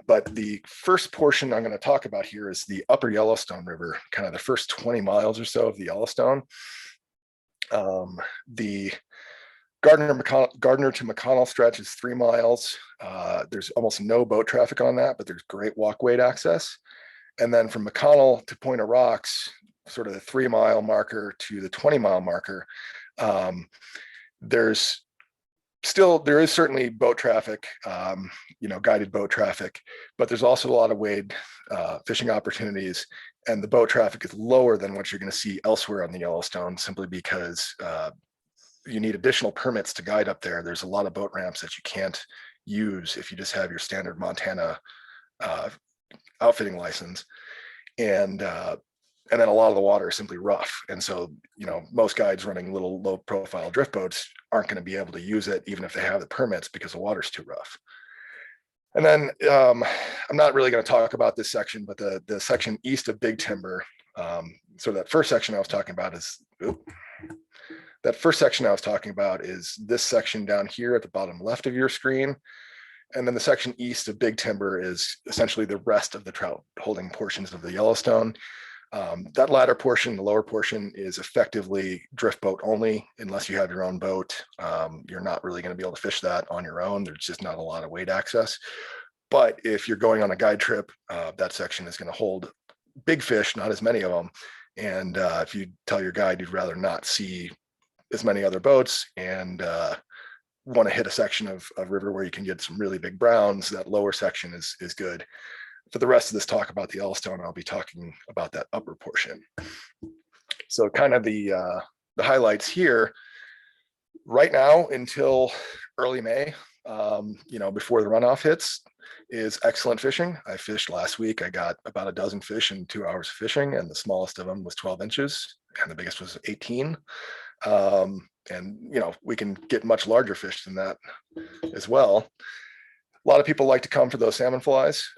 But the first portion I'm going to talk about here is the upper Yellowstone River, kind of the first 20 miles or so of the Yellowstone. The Gardner to McConnell stretch is 3 miles. There's almost no boat traffic on that, but there's great walkway access. And then from McConnell to Point of Rocks, sort of the 3 mile marker to the 20 mile marker, there is certainly boat traffic, guided boat traffic, but there's also a lot of wade fishing opportunities, and the boat traffic is lower than what you're going to see elsewhere on the Yellowstone, simply because you need additional permits to guide up there. There's a lot of boat ramps that you can't use if you just have your standard Montana outfitting license, and then a lot of the water is simply rough. And so, most guides running little low profile drift boats aren't going to be able to use it, even if they have the permits, because the water's too rough. And then I'm not really going to talk about this section, but the section east of Big Timber. So that first section I was talking about is this section down here at the bottom left of your screen. And then the section east of Big Timber is essentially the rest of the trout holding portions of the Yellowstone. That latter portion, the lower portion, is effectively drift boat only. Unless you have your own boat, you're not really going to be able to fish that on your own. There's just not a lot of wade access. But if you're going on a guide trip, that section is going to hold big fish, not as many of them. And if you tell your guide you'd rather not see as many other boats and want to hit a section of river where you can get some really big browns, that lower section is good. For the rest of this talk about the Yellowstone, I'll be talking about that upper portion. So kind of the highlights here right now until early May, before the runoff hits, is excellent fishing. I fished last week. I got about a dozen fish in 2 hours of fishing, and the smallest of them was 12 inches and the biggest was 18. And we can get much larger fish than that as well. A lot of people like to come for those salmon flies,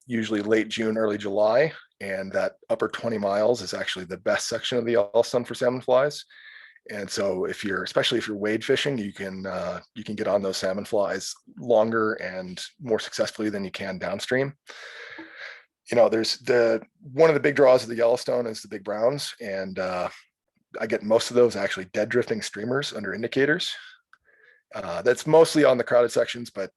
usually late June, early July, and that upper 20 miles is actually the best section of the Yellowstone for salmon flies. And so especially if you're wade fishing, you can get on those salmon flies longer and more successfully than you can downstream. There's one of the big draws of the Yellowstone is the big browns, and I get most of those actually dead drifting streamers under indicators. That's mostly on the crowded sections, but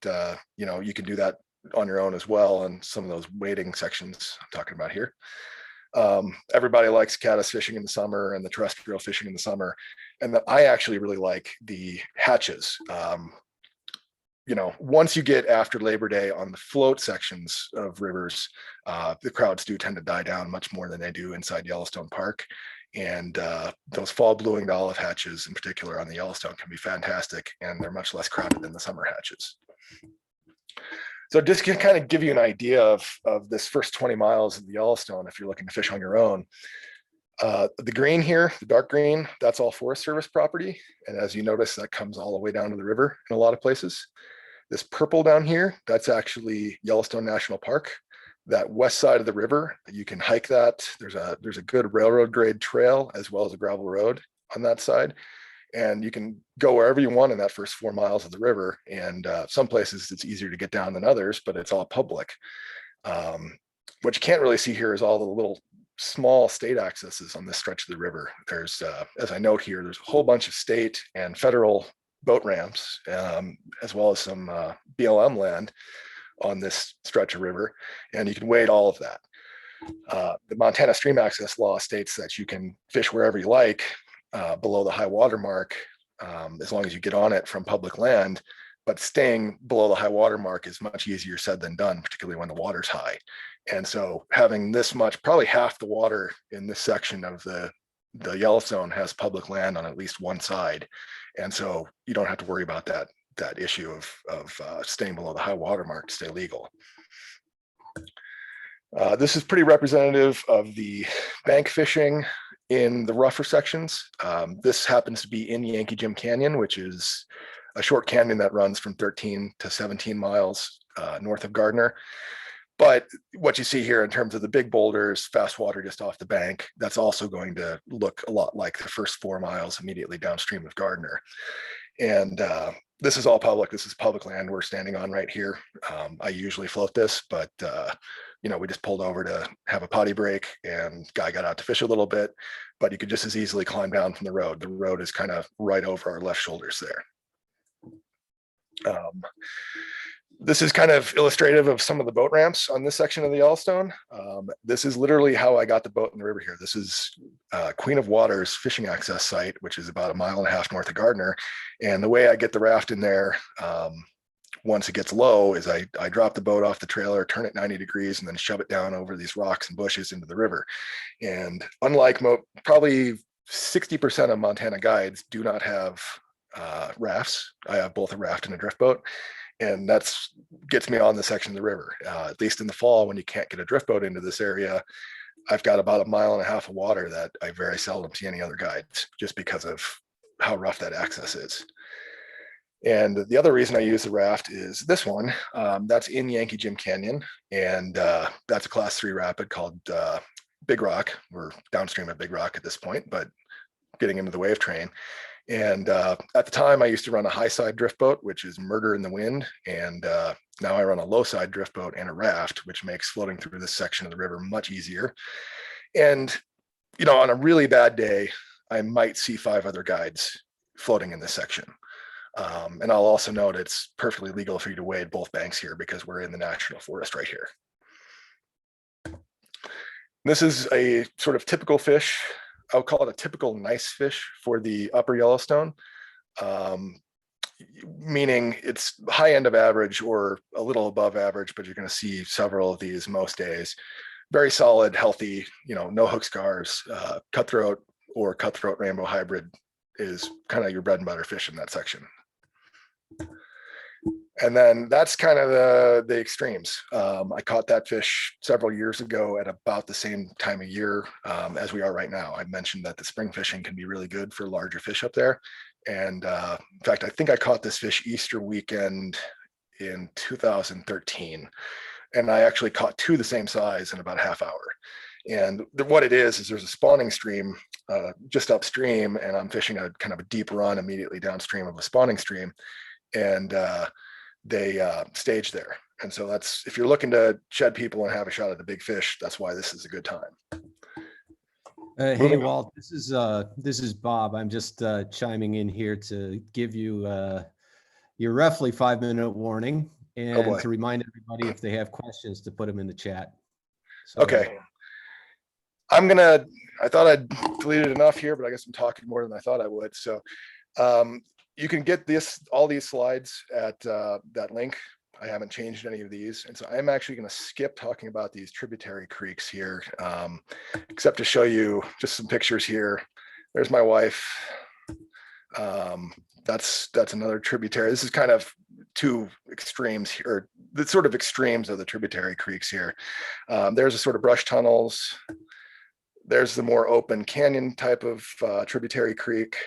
you can do that on your own as well. And some of those wading sections I'm talking about here. Everybody likes caddis fishing in the summer and the terrestrial fishing in the summer. And I actually really like the hatches. Once you get after Labor Day on the float sections of rivers, the crowds do tend to die down much more than they do inside Yellowstone Park. And those fall blue-winged olive hatches in particular on the Yellowstone can be fantastic, and they're much less crowded than the summer hatches. So just to kind of give you an idea of this first 20 miles of the Yellowstone, if you're looking to fish on your own, the green here, the dark green, that's all Forest Service property. And as you notice, that comes all the way down to the river in a lot of places. This purple down here, that's actually Yellowstone National Park. that west side of the river. You can hike that. There's a good railroad grade trail as well as a gravel road on that side. And you can go wherever you want in that first 4 miles of the river. And some places it's easier to get down than others, but it's all public. What you can't really see here is all the little small state accesses on this stretch of the river. There's, as I note here, there's a whole bunch of state and federal boat ramps, as well as some BLM land on this stretch of river, and you can wade all of that. The Montana Stream Access Law states that you can fish wherever you like below the high water mark, as long as you get on it from public land, but staying below the high water mark is much easier said than done, particularly when the water's high. And so having this much, probably half the water in this section of the Yellowstone has public land on at least one side. And so you don't have to worry about that issue of staying below the high water mark to stay legal. This is pretty representative of the bank fishing in the rougher sections. This happens to be in Yankee Jim Canyon, which is a short canyon that runs from 13 to 17 miles north of Gardner. But what you see here in terms of the big boulders, fast water just off the bank, that's also going to look a lot like the first 4 miles immediately downstream of Gardner. And this is all public. This is public land we're standing on right here. I usually float this, but we just pulled over to have a potty break, and guy got out to fish a little bit, but you could just as easily climb down from the road. The road is kind of right over our left shoulders there. This is kind of illustrative of some of the boat ramps on this section of the Yellowstone. This is literally how I got the boat in the river here. This is Queen of Waters fishing access site, which is about 1.5 miles north of Gardner. And the way I get the raft in there, once it gets low, is I drop the boat off the trailer, turn it 90 degrees, and then shove it down over these rocks and bushes into the river. And unlike probably 60% of Montana guides do not have rafts. I have both a raft and a drift boat. And that's gets me on the section of the river. At least in the fall, when you can't get a drift boat into this area, I've got about 1.5 miles of water that I very seldom see any other guides, just because of how rough that access is. And the other reason I use the raft is this one. That's in Yankee Jim Canyon, and that's a class 3 rapid called Big Rock. We're downstream of Big Rock at this point, but getting into the wave train. And at the time, I used to run a high side drift boat, which is murder in the wind. And now I run a low side drift boat and a raft, which makes floating through this section of the river much easier. And, on a really bad day, I might see 5 other guides floating in this section. And I'll also note it's perfectly legal for you to wade both banks here because we're in the national forest right here. This is a sort of typical fish. I'll call it a typical nice fish for the upper Yellowstone, meaning it's high end of average or a little above average, but you're going to see several of these most days. Very solid, healthy, no hook scars. Cutthroat or cutthroat rainbow hybrid is kind of your bread and butter fish in that section. And then that's kind of the extremes. I caught that fish several years ago at about the same time of year as we are right now. I mentioned that the spring fishing can be really good for larger fish up there. And in fact, I think I caught this fish Easter weekend in 2013. And I actually caught 2 the same size in about a half hour. And what it is there's a spawning stream just upstream, and I'm fishing a kind of a deep run immediately downstream of a spawning stream. And they stage there. And so that's, if you're looking to shed people and have a shot at the big fish, that's why this is a good time. Hey, Walt, this is Bob. I'm just chiming in here to give you your roughly 5-minute warning and to remind everybody if they have questions to put them in the chat. So, okay. I thought I'd deleted enough here, but I guess I'm talking more than I thought I would. So you can get all these slides at that link. I haven't changed any of these. And so I'm actually going to skip talking about these tributary creeks here, except to show you just some pictures here. There's my wife. That's another tributary. This is kind of 2 extremes here, the sort of extremes of the tributary creeks here. There's a sort of brush tunnels. There's the more open canyon type of tributary creek.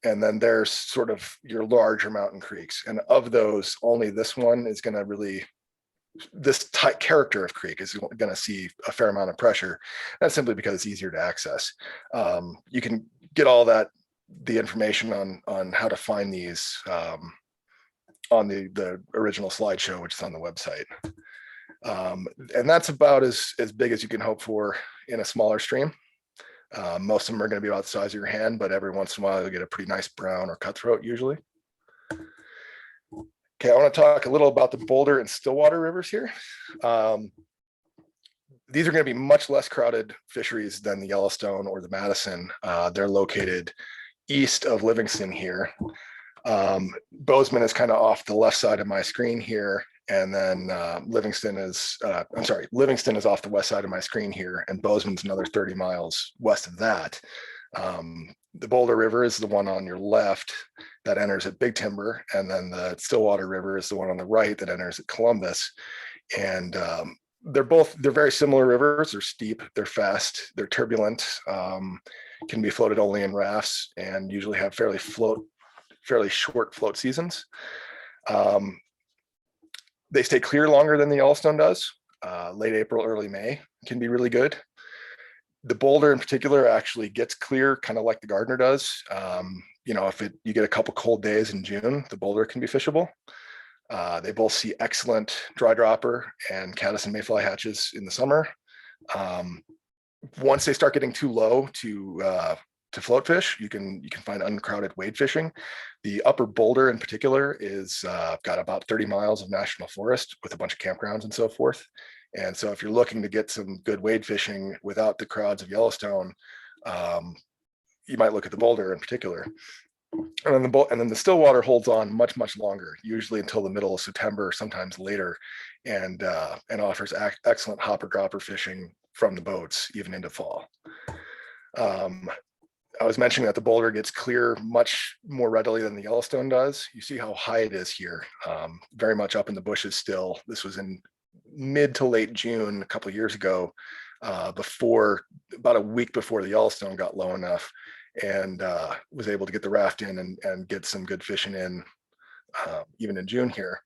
And then there's sort of your larger mountain creeks. And of those, only this one is going to really this type character of creek is going to see a fair amount of pressure. That's simply because it's easier to access. You can get all the information on how to find these on the original slideshow, which is on the website. And that's about as big as you can hope for in a smaller stream. Most of them are going to be about the size of your hand, but every once in a while you'll get a pretty nice brown or cutthroat usually. Okay, I want to talk a little about the Boulder and Stillwater rivers here. These are going to be much less crowded fisheries than the Yellowstone or the Madison. They're located east of Livingston here. Bozeman is kind of off the left side of my screen here. And then Livingston is off the west side of my screen here. And Bozeman's another 30 miles west of that. The Boulder River is the one on your left that enters at Big Timber. And then the Stillwater River is the one on the right that enters at Columbus. And they're very similar rivers. They're steep, they're fast, they're turbulent, can be floated only in rafts, and usually have fairly short float seasons. They stay clear longer than the Yellowstone does. Late April, early May can be really good. The Boulder in particular actually gets clear kind of like the Gardner does. If you get a couple cold days in June, the Boulder can be fishable. They both see excellent dry dropper and caddis and mayfly hatches in the summer. Once they start getting too low to float fish, you can find uncrowded wade fishing. The upper Boulder in particular is got about 30 miles of national forest with a bunch of campgrounds and so forth. And so if you're looking to get some good wade fishing without the crowds of Yellowstone, you might look at the Boulder in particular. And then the Stillwater holds on much longer, usually until the middle of September, sometimes later, and offers excellent hopper dropper fishing from the boats even into fall. I was mentioning that the Boulder gets clear much more readily than the Yellowstone does. You see how high it is here, very much up in the bushes still. This was in mid to late June a couple of years ago, about a week before the Yellowstone got low enough, and was able to get the raft in and get some good fishing in even in June here.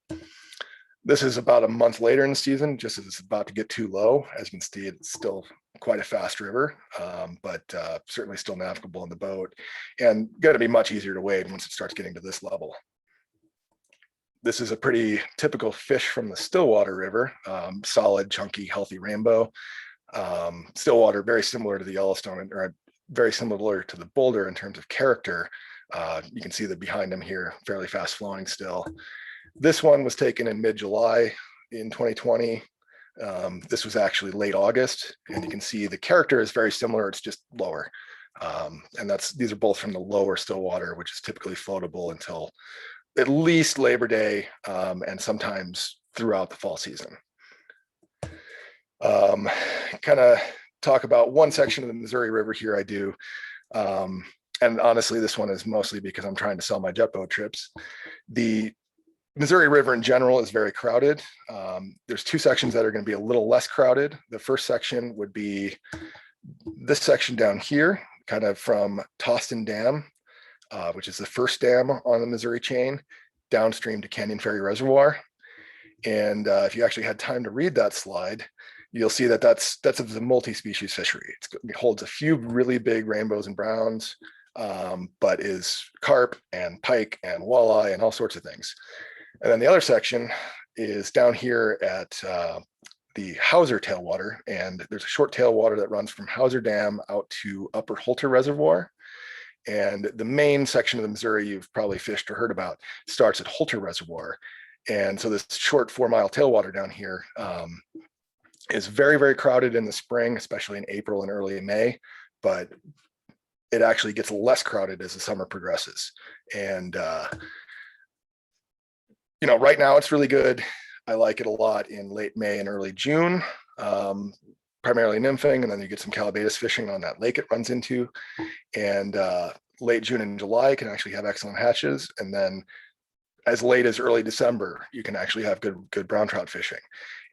This is about a month later in the season, just as it's about to get too low. As you can see, it's still quite a fast river, but certainly still navigable in the boat, and going to be much easier to wade once it starts getting to this level. This is a pretty typical fish from the Stillwater River, solid, chunky, healthy rainbow. Stillwater, very similar to the Yellowstone, or very similar to the Boulder in terms of character. You can see that behind him here, fairly fast flowing still. This one was taken in mid-July in 2020. This was actually late August, and you can see the character is very similar, it's just lower. And these are both from the lower Stillwater, which is typically floatable until at least Labor Day, and sometimes throughout the fall season. Kind of talk about one section of the Missouri River here I do. And honestly, this one is mostly because I'm trying to sell my jet boat trips. The Missouri River in general is very crowded. There's two sections that are going to be a little less crowded. The first section would be this section down here, kind of from Toston Dam, which is the first dam on the Missouri chain, downstream to Canyon Ferry Reservoir. And if you actually had time to read that slide, you'll see that that's a multi-species fishery. It holds a few really big rainbows and browns, but is carp and pike and walleye and all sorts of things. And then the other section is down here at the Hauser tailwater, and there's a short tailwater that runs from Hauser Dam out to Upper Holter Reservoir. And the main section of the Missouri you've probably fished or heard about starts at Holter Reservoir. And so this short 4-mile tailwater down here is very crowded in the spring, especially in April and early May, but it actually gets less crowded as the summer progresses. And right now it's really good. I like it a lot in late May and early June, primarily nymphing, and then you get some calabatus fishing on that lake it runs into. And late June and July can actually have excellent hatches. And then as late as early December, you can actually have good brown trout fishing.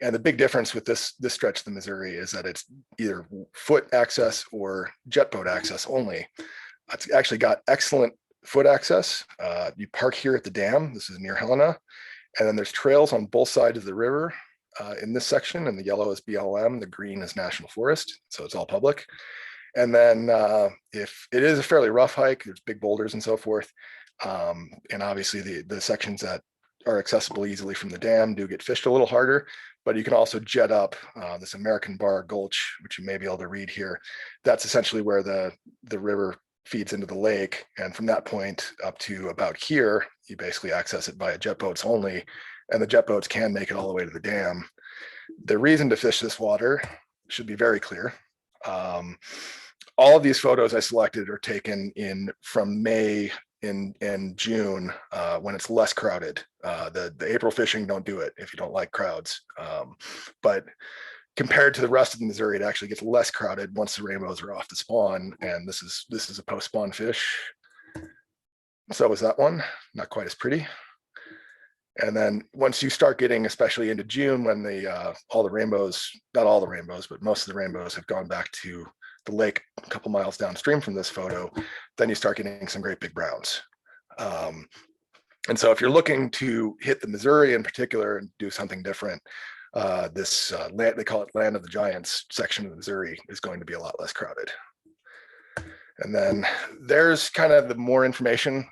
And the big difference with this stretch of the Missouri is that it's either foot access or jet boat access only. It's actually got excellent foot access. You park here at the dam. This is near Helena. And then there's trails on both sides of the river in this section, and the yellow is BLM, the green is National Forest, so it's all public. And then if it is a fairly rough hike, there's big boulders and so forth. And obviously the sections that are accessible easily from the dam do get fished a little harder, but you can also jet up this American Bar Gulch, which you may be able to read here. That's essentially where the river feeds into the lake. And from that point up to about here, you basically access it via jet boats only. And the jet boats can make it all the way to the dam. The reason to fish this water should be very clear. All of these photos I selected are taken from May and June when it's less crowded. The April fishing, don't do it if you don't like crowds. But compared to the rest of the Missouri, it actually gets less crowded once the rainbows are off the spawn. And this is a post-spawn fish. So is that one, not quite as pretty. And then once you start getting, especially into June, when all the rainbows, not all the rainbows, but most of the rainbows have gone back to the lake a couple miles downstream from this photo, then you start getting some great big browns. And so if you're looking to hit the Missouri in particular and do something different, this land, they call it Land of the Giants section of the Missouri, is going to be a lot less crowded. And then there's kind of the more information.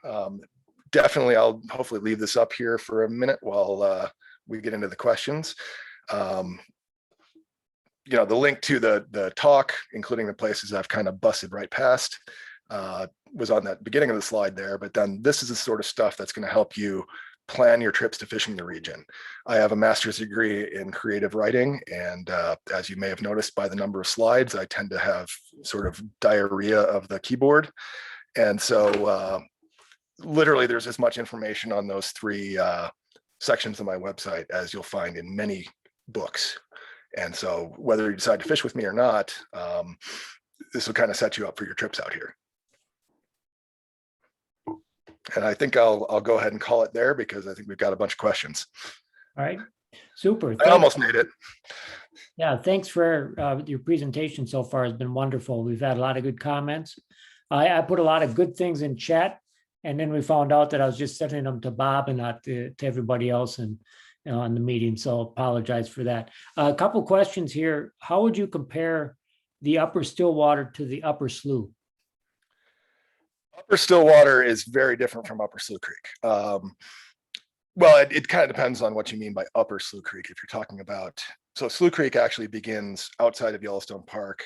Definitely, I'll hopefully leave this up here for a minute while we get into the questions. You know, the link to the talk, including the places I've kind of busted right past, was on that beginning of the slide there. But then this is the sort of stuff that's going to help you plan your trips to fishing the region. I have a master's degree in creative writing, and as you may have noticed by the number of slides, I tend to have sort of diarrhea of the keyboard. And so literally there's as much information on those three sections of my website as you'll find in many books. And so whether you decide to fish with me or not, this will kind of set you up for your trips out here. And I think I'll go ahead and call it there because I think we've got a bunch of questions. All right, super. I almost made it. Yeah, thanks for your presentation so far. Has been wonderful. We've had a lot of good comments. I put a lot of good things in chat, and then we found out that I was just sending them to Bob and not to everybody else and on the meeting. So apologize for that. A couple questions here. How would you compare the upper Stillwater to the upper Slough? Upper Stillwater is very different from Upper Slough Creek. Well, it kind of depends on what you mean by Upper Slough Creek. If you're talking about, so Slough Creek actually begins outside of Yellowstone Park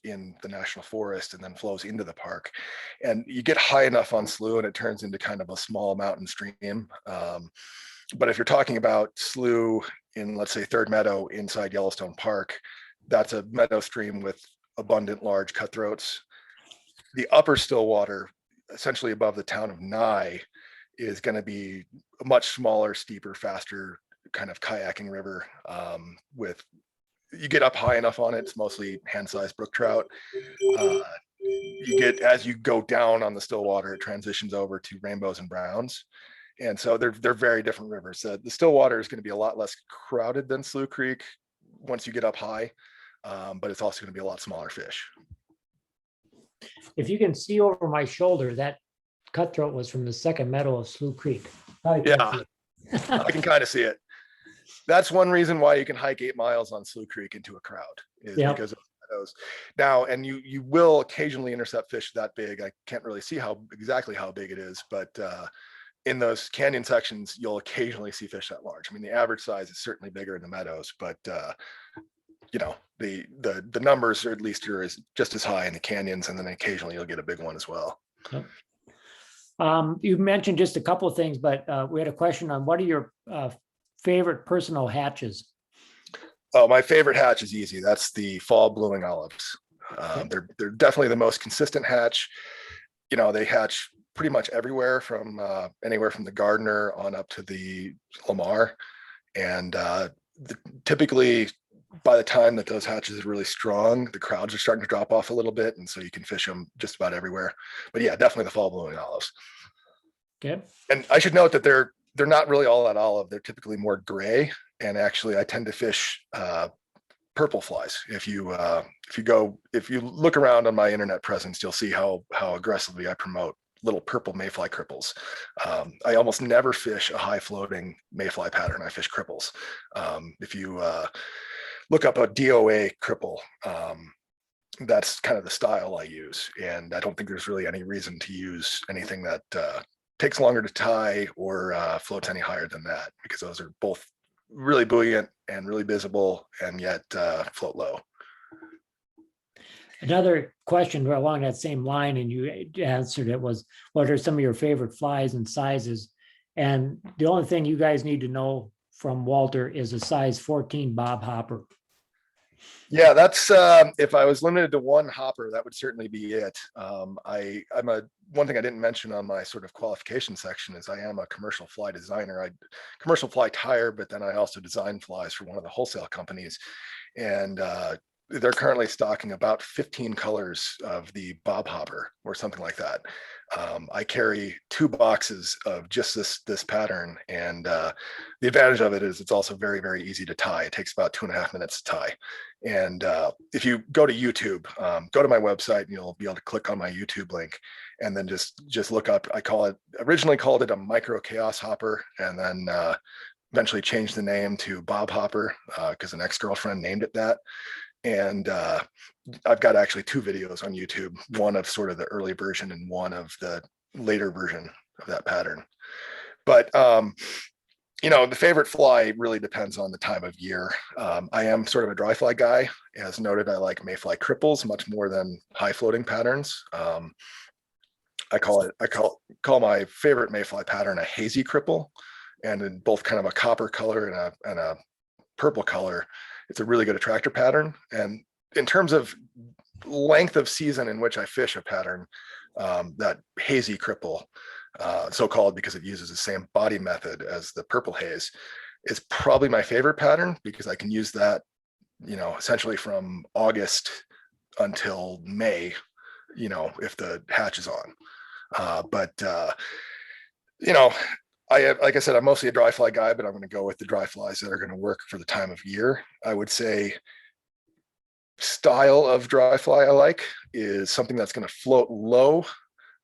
in the National Forest and then flows into the park. And you get high enough on Slough and it turns into kind of a small mountain stream. But if you're talking about Slough in, let's say, Third Meadow inside Yellowstone Park, that's a meadow stream with abundant large cutthroats. The upper Stillwater, essentially above the town of Nye, is going to be a much smaller, steeper, faster kind of kayaking river. With you get up high enough on it, it's mostly hand-sized brook trout. You get, as you go down on the Stillwater, it transitions over to rainbows and browns. And so they're very different rivers. The Stillwater is going to be a lot less crowded than Slough Creek once you get up high, but it's also going to be a lot smaller fish. If you can see over my shoulder, that cutthroat was from the second meadow of Slough Creek. Yeah, I can kind of see it. That's one reason why you can hike 8 miles on Slough Creek into a crowd, is because of meadows. Now, and you will occasionally intercept fish that big. I can't really see exactly how big it is, but in those canyon sections, you'll occasionally see fish that large. I mean, the average size is certainly bigger in the meadows, but you know, the numbers are at least just as high in the canyons, and then occasionally you'll get a big one as well. Yep. You mentioned just a couple of things, but we had a question on what are your favorite personal hatches? Oh, my favorite hatch is easy. That's the fall blueing olives. They're definitely the most consistent hatch. You know, they hatch pretty much everywhere from anywhere from the Gardner on up to the Lamar. And typically by the time that those hatches are really strong, the crowds are starting to drop off a little bit. And so you can fish them just about everywhere. But yeah, definitely the fall bluing olives. Okay. And I should note that they're not really all that olive. They're typically more gray. And actually I tend to fish purple flies. If you look around on my internet presence, you'll see how aggressively I promote little purple mayfly cripples. I almost never fish a high floating mayfly pattern. I fish cripples. If you look up a DOA cripple, that's kind of the style I use. And I don't think there's really any reason to use anything that takes longer to tie or floats any higher than that, because those are both really buoyant and really visible, and yet float low. Another question along that same line, and you answered it, was what are some of your favorite flies and sizes? And the only thing you guys need to know from Walter is a size 14 bob hopper. Yeah, that's if I was limited to one hopper, that would certainly be it. One thing I didn't mention on my sort of qualification section is I am a commercial fly designer. I commercial fly tire, but then I also design flies for one of the wholesale companies, and they're currently stocking about 15 colors of the bob hopper or something like that. I carry 2 boxes of just this pattern, and the advantage of it is it's also very, very easy to tie. It takes about 2.5 minutes to tie. And if you go to YouTube, go to my website, and you'll be able to click on my YouTube link, and then just look up. Originally called it a micro chaos hopper, and then eventually changed the name to bob hopper because an ex-girlfriend named it that. And I've got actually 2 videos on YouTube, one of sort of the early version and one of the later version of that pattern. But the favorite fly really depends on the time of year. I am sort of a dry fly guy. As noted, I like mayfly cripples much more than high floating patterns. I call my favorite mayfly pattern a hazy cripple, and in both kind of a copper color and a purple color. It's a really good attractor pattern. And in terms of length of season in which I fish a pattern, that hazy cripple, so-called because it uses the same body method as the purple haze, is probably my favorite pattern, because I can use that, essentially from August until May, if the hatch is on. Like I said, I'm mostly a dry fly guy, but I'm going to go with the dry flies that are going to work for the time of year. I would say style of dry fly I like is something that's going to float low,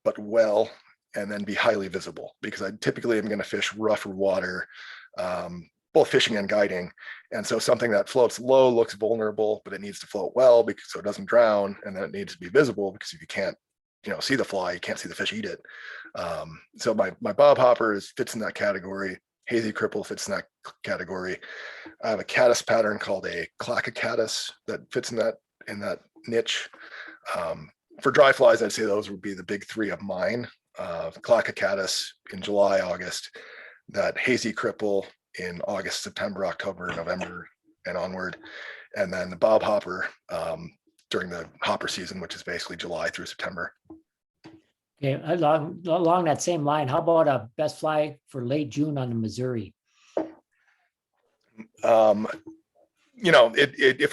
but well, and then be highly visible, because I typically am going to fish rougher water, both fishing and guiding. And so something that floats low looks vulnerable, but it needs to float well so it doesn't drown. And then it needs to be visible, because if you can't see the fly, you can't see the fish eat it. So my bob hopper fits in that category. Hazy cripple fits in that category. I have a caddis pattern called a clackacaddis that fits in that niche. For dry flies, I'd say those would be the big 3 of mine. Clackacaddis in July, August, that hazy cripple in August, September, October, November, and onward, and then the bob hopper during the hopper season, which is basically July through September. Okay, along that same line, how about a best fly for late June on the Missouri? If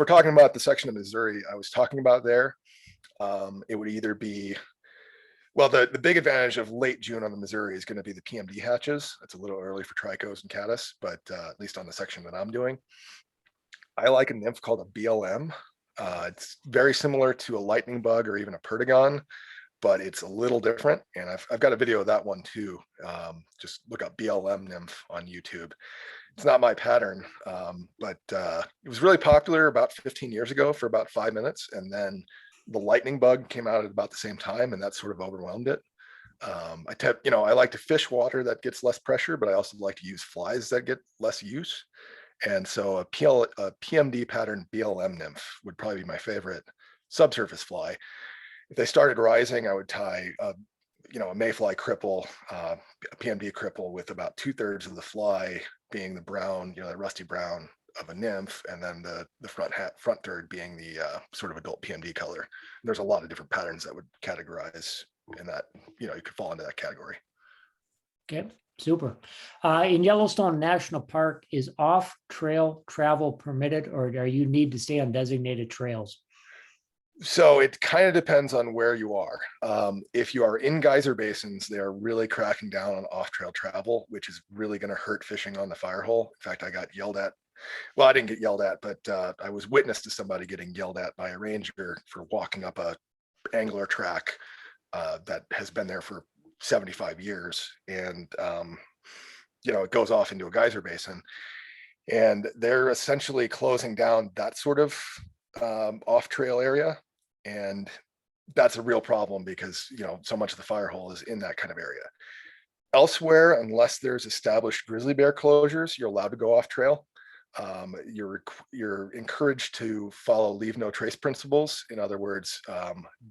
we're talking about the section of Missouri I was talking about there, it would either be, well, the big advantage of late June on the Missouri is going to be the PMD hatches. It's a little early for tricos and caddis, but at least on the section that I'm doing, I like a nymph called a BLM. It's very similar to a lightning bug or even a perdigon, but it's a little different. And I've got a video of that one too. Just look up BLM nymph on YouTube. It's not my pattern, but it was really popular about 15 years ago for about 5 minutes. And then the lightning bug came out at about the same time, and that sort of overwhelmed it. I like to fish water that gets less pressure, but I also like to use flies that get less use. And so a PMD pattern BLM nymph would probably be my favorite subsurface fly. If they started rising, I would tie a mayfly cripple, a PMD cripple, with about 2/3 of the fly being the brown, the rusty brown of a nymph, and then the front third being the sort of adult PMD color. And there's a lot of different patterns that would categorize in that, you could fall into that category. Okay, super. In Yellowstone National Park, is off-trail travel permitted, or do you need to stay on designated trails? So it kind of depends on where you are. If you are in geyser basins, they are really cracking down on off-trail travel, which is really going to hurt fishing on the fire hole. In fact, I got yelled at. Well, I didn't get yelled at, but I was witness to somebody getting yelled at by a ranger for walking up a angler track that has been there for 75 years. And, it goes off into a geyser basin. And they're essentially closing down that sort of off trail area. And that's a real problem because, so much of the fire hole is in that kind of area. Elsewhere, unless there's established grizzly bear closures, you're allowed to go off trail. You're encouraged to follow leave no trace principles. In other words,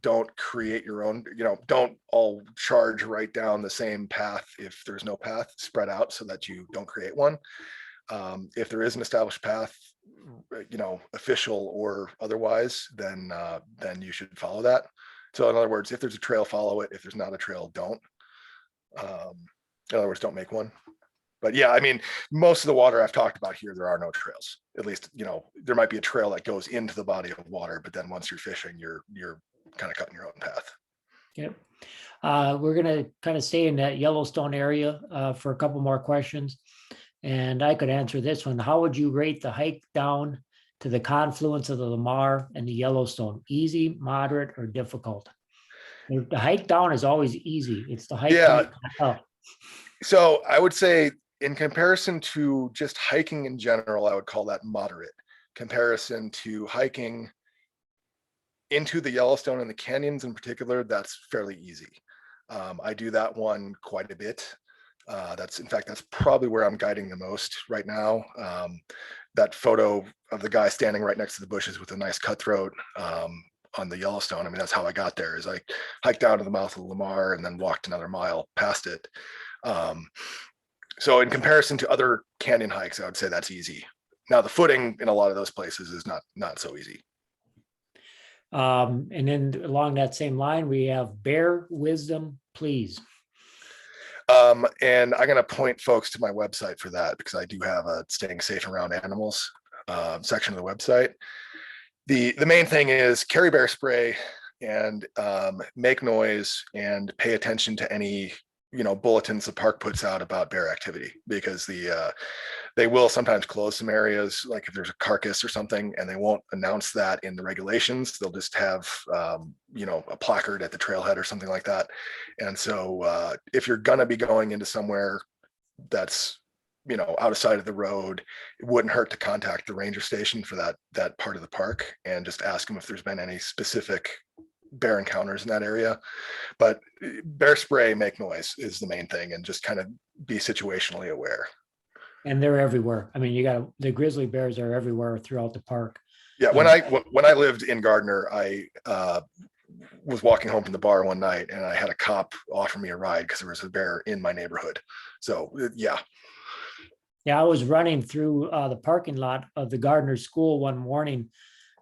don't create your own, don't all charge right down the same path. If there's no path, spread out so that you don't create one. If there is an established path, official or otherwise, then you should follow that. So in other words, if there's a trail, follow it. If there's not a trail, don't. In other words, don't make one. But yeah, I mean, most of the water I've talked about here, there are no trails. At least, there might be a trail that goes into the body of water, but then once you're fishing, you're kind of cutting your own path. Yep. We're going to kind of stay in that Yellowstone area for a couple more questions. And I could answer this one. How would you rate the hike down to the confluence of the Lamar and the Yellowstone? Easy, moderate, or difficult? The hike down is always easy. It's the hike up. So I would say in comparison to just hiking in general, I would call that moderate. Comparison to hiking into the Yellowstone and the canyons in particular, that's fairly easy. I do that one quite a bit. That's probably where I'm guiding the most right now. That photo of the guy standing right next to the bushes with a nice cutthroat on the Yellowstone. I mean, that's how I got there, is I hiked down to the mouth of the Lamar and then walked another mile past it. So in comparison to other canyon hikes, I would say that's easy. Now the footing in a lot of those places is not so easy. And then along that same line, we have bear wisdom, please. And I'm going to point folks to my website for that, because I do have a staying safe around animals section of the website. The main thing is carry bear spray and make noise and pay attention to any bulletins the park puts out about bear activity, because they will sometimes close some areas, like if there's a carcass or something, and they won't announce that in the regulations. They'll just have a placard at the trailhead or something like that. And so if you're gonna be going into somewhere that's out of sight of the road, it wouldn't hurt to contact the ranger station for that part of the park and just ask them if there's been any specific bear encounters in that area. But bear spray, make noise is the main thing, and just kind of be situationally aware. And they're everywhere. I mean, the grizzly bears are everywhere throughout the park. Yeah, when I lived in Gardner, I was walking home from the bar one night and I had a cop offer me a ride because there was a bear in my neighborhood. So yeah. Yeah, I was running through the parking lot of the Gardner school one morning.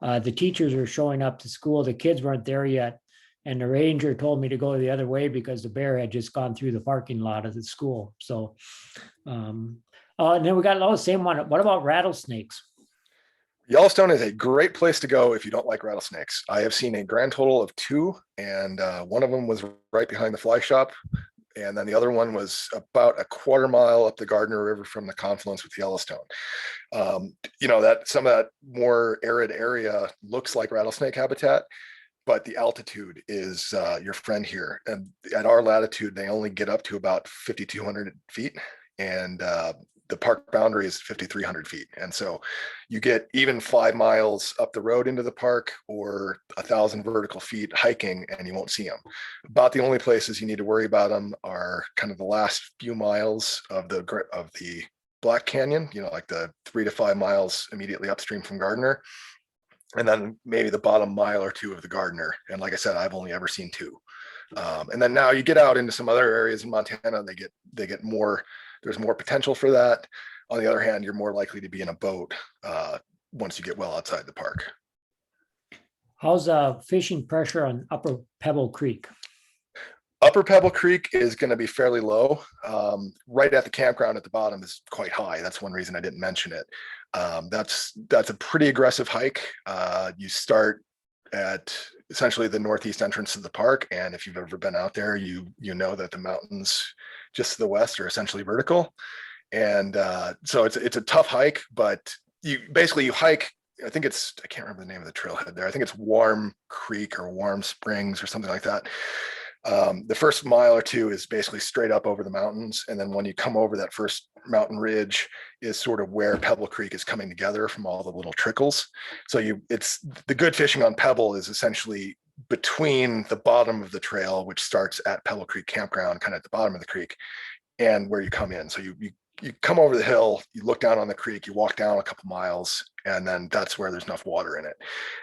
The teachers were showing up to school. The kids weren't there yet. And the ranger told me to go the other way because the bear had just gone through the parking lot of the school. So, and then we got the same one. What about rattlesnakes? Yellowstone is a great place to go if you don't like rattlesnakes. I have seen a grand total of 2, and one of them was right behind the fly shop. And then the other one was about a quarter mile up the Gardner River from the confluence with Yellowstone. That some of that more arid area looks like rattlesnake habitat, but the altitude is your friend here. And at our latitude, they only get up to about 5,200 feet. And the park boundary is 5,300 feet. And so you get even 5 miles up the road into the park or 1,000 vertical feet hiking and you won't see them. About the only places you need to worry about them are kind of the last few miles of the Black Canyon, like the 3 to 5 miles immediately upstream from Gardner. And then maybe the bottom mile or 2 of the Gardner. And like I said, I've only ever seen 2. And then now you get out into some other areas in Montana, they get more. There's more potential for that. On the other hand, you're more likely to be in a boat once you get well outside the park. How's fishing pressure on Upper Pebble Creek? Upper Pebble Creek is going to be fairly low. Right at the campground at the bottom is quite high. That's one reason I didn't mention it. That's a pretty aggressive hike. You start at essentially the northeast entrance of the park, and if you've ever been out there, you know that the mountains just to the west are essentially vertical, and so it's a tough hike. But you hike. I can't remember the name of the trailhead there. I think it's Warm Creek or Warm Springs or something like that. The first mile or two is basically straight up over the mountains. And then when you come over that first mountain ridge is sort of where Pebble Creek is coming together from all the little trickles. So it's the good fishing on Pebble is essentially between the bottom of the trail, which starts at Pebble Creek Campground, kind of at the bottom of the creek, and where you come in. So you come over the hill, you look down on the creek, you walk down a couple miles, and then that's where there's enough water in it.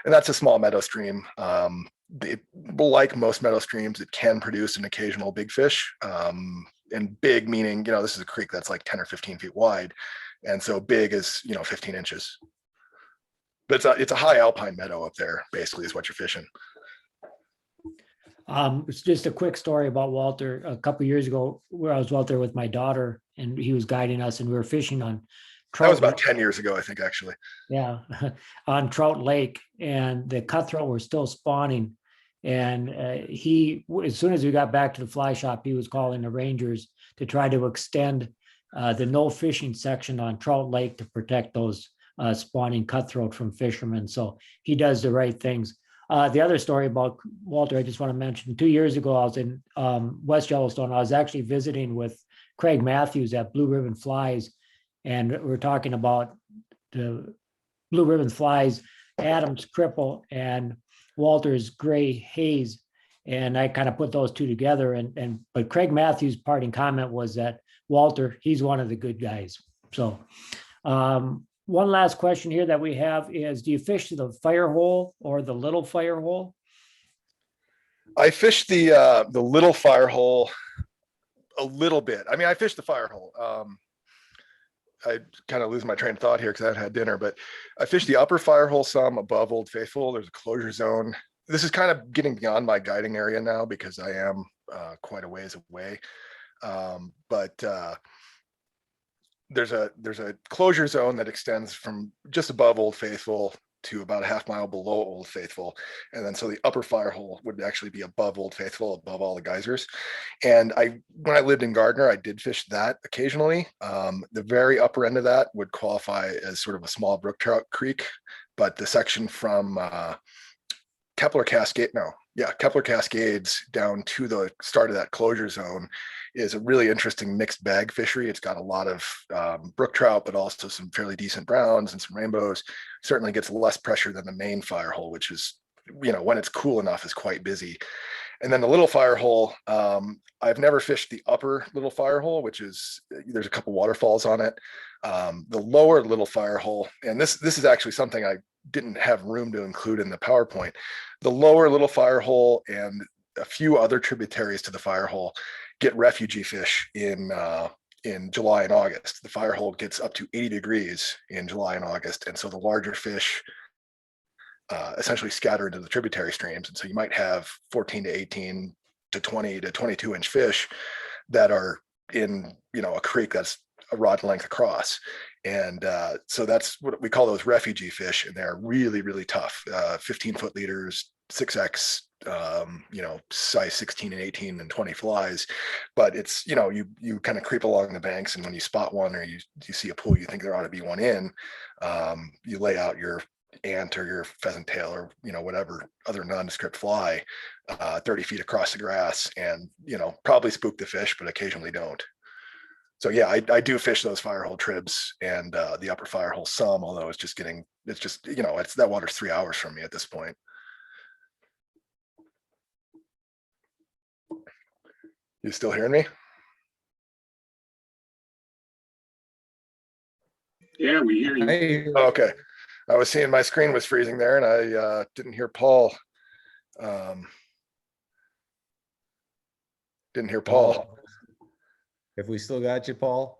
And that's a small meadow stream. Like most meadow streams, it can produce an occasional big fish. And big meaning, this is a creek that's like 10 or 15 feet wide. And so big is, 15 inches. But it's a high alpine meadow up there, basically, is what you're fishing. It's just a quick story about Walter. A couple of years ago, where I was out there with my daughter, and he was guiding us, and we were fishing on That was about 10 years ago, I think, actually. Yeah, on Trout Lake, and the cutthroat were still spawning. And as soon as we got back to the fly shop, he was calling the rangers to try to extend the no fishing section on Trout Lake to protect those spawning cutthroat from fishermen. So he does the right things. The other story about Walter, I just want to mention, 2 years ago, I was in West Yellowstone. I was actually visiting with Craig Matthews at Blue Ribbon Flies, and we're talking about the Blue Ribbon Flies, Adam's Cripple, and Walter's Gray Haze. And I kind of put those two together. But Craig Matthews' parting comment was that Walter, he's one of the good guys. So one last question here that we have is, do you fish the fire hole or the little fire hole? I fished the little fire hole a little bit. I mean, I fished the fire hole. I kind of lose my train of thought here because I haven't had dinner, but I fished the upper fire hole some above Old Faithful. There's a closure zone. This is kind of getting beyond my guiding area now because I am quite a ways away. But there's a closure zone that extends from just above Old Faithful to about a half mile below Old Faithful. And then so the upper fire hole would actually be above Old Faithful, above all the geysers. And when I lived in Gardner, I did fish that occasionally. The very upper end of that would qualify as sort of a small brook trout creek, but the section from Kepler Cascades down to the start of that closure zone is a really interesting mixed bag fishery. It's got a lot of brook trout, but also some fairly decent browns and some rainbows. Certainly gets less pressure than the main fire hole, which is, when it's cool enough, is quite busy. And then the little fire hole, I've never fished the upper little fire hole, which is, there's a couple waterfalls on it. The lower little fire hole, and this is actually something I didn't have room to include in the PowerPoint. The lower little fire hole and a few other tributaries to the fire hole get refugee fish in July and August. The fire hole gets up to 80 degrees in July and August. And so the larger fish essentially scatter into the tributary streams. And so you might have 14 to 18 to 20 to 22 inch fish that are in, a creek that's a rod length across. And so that's what we call those refugee fish. And they're really, really tough, 15-foot leaders, 6X, size 16 and 18 and 20 flies. But it's, you kind of creep along the banks, and when you spot one or you see a pool, you think there ought to be one in, you lay out your ant or your pheasant tail or, whatever other nondescript fly 30 feet across the grass and, probably spook the fish, but occasionally don't. So yeah, I do fish those fire hole tribs and the upper fire hole some, although it's just that water's 3 hours from me at this point. You still hearing me? Yeah, we hear you. Hey, Okay. I was seeing my screen was freezing there and I didn't hear Paul. Didn't hear Paul. Have we still got you, Paul?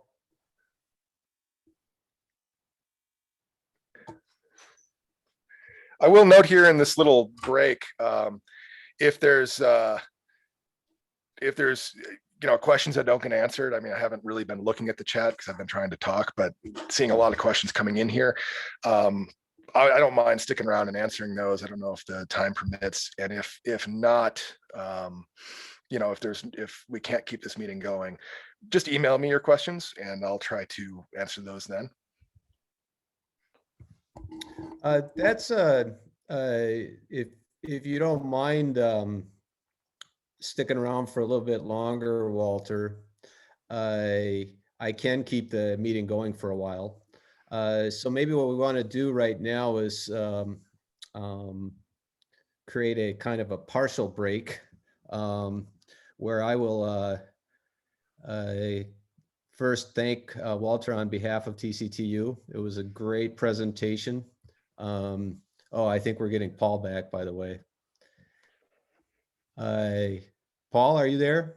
I will note here in this little break, if there's questions that don't get answered. I mean, I haven't really been looking at the chat because I've been trying to talk, but seeing a lot of questions coming in here. I don't mind sticking around and answering those. I don't know if the time permits, and if not, if we can't keep this meeting going, just email me your questions and I'll try to answer those then. That's if you don't mind sticking around for a little bit longer, Walter, I can keep the meeting going for a while. So maybe what we want to do right now is create a kind of a partial break where I will first thank Walter on behalf of TCTU. It was a great presentation. Oh, I think we're getting Paul back, by the way. Paul, are you there?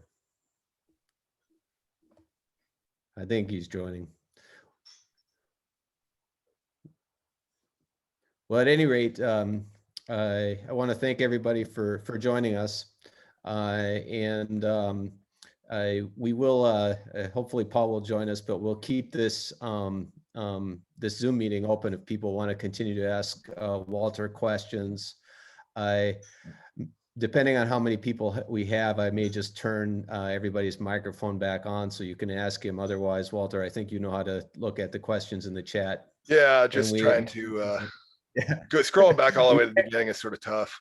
I think he's joining. Well, at any rate, I want to thank everybody for joining us. We will, hopefully Paul will join us, but we'll keep this this Zoom meeting open if people want to continue to ask Walter questions. Depending on how many people we have, I may just turn everybody's microphone back on so you can ask him. Otherwise, Walter, I think you know how to look at the questions in the chat. Yeah, just trying to go scrolling back all the way to the beginning is sort of tough.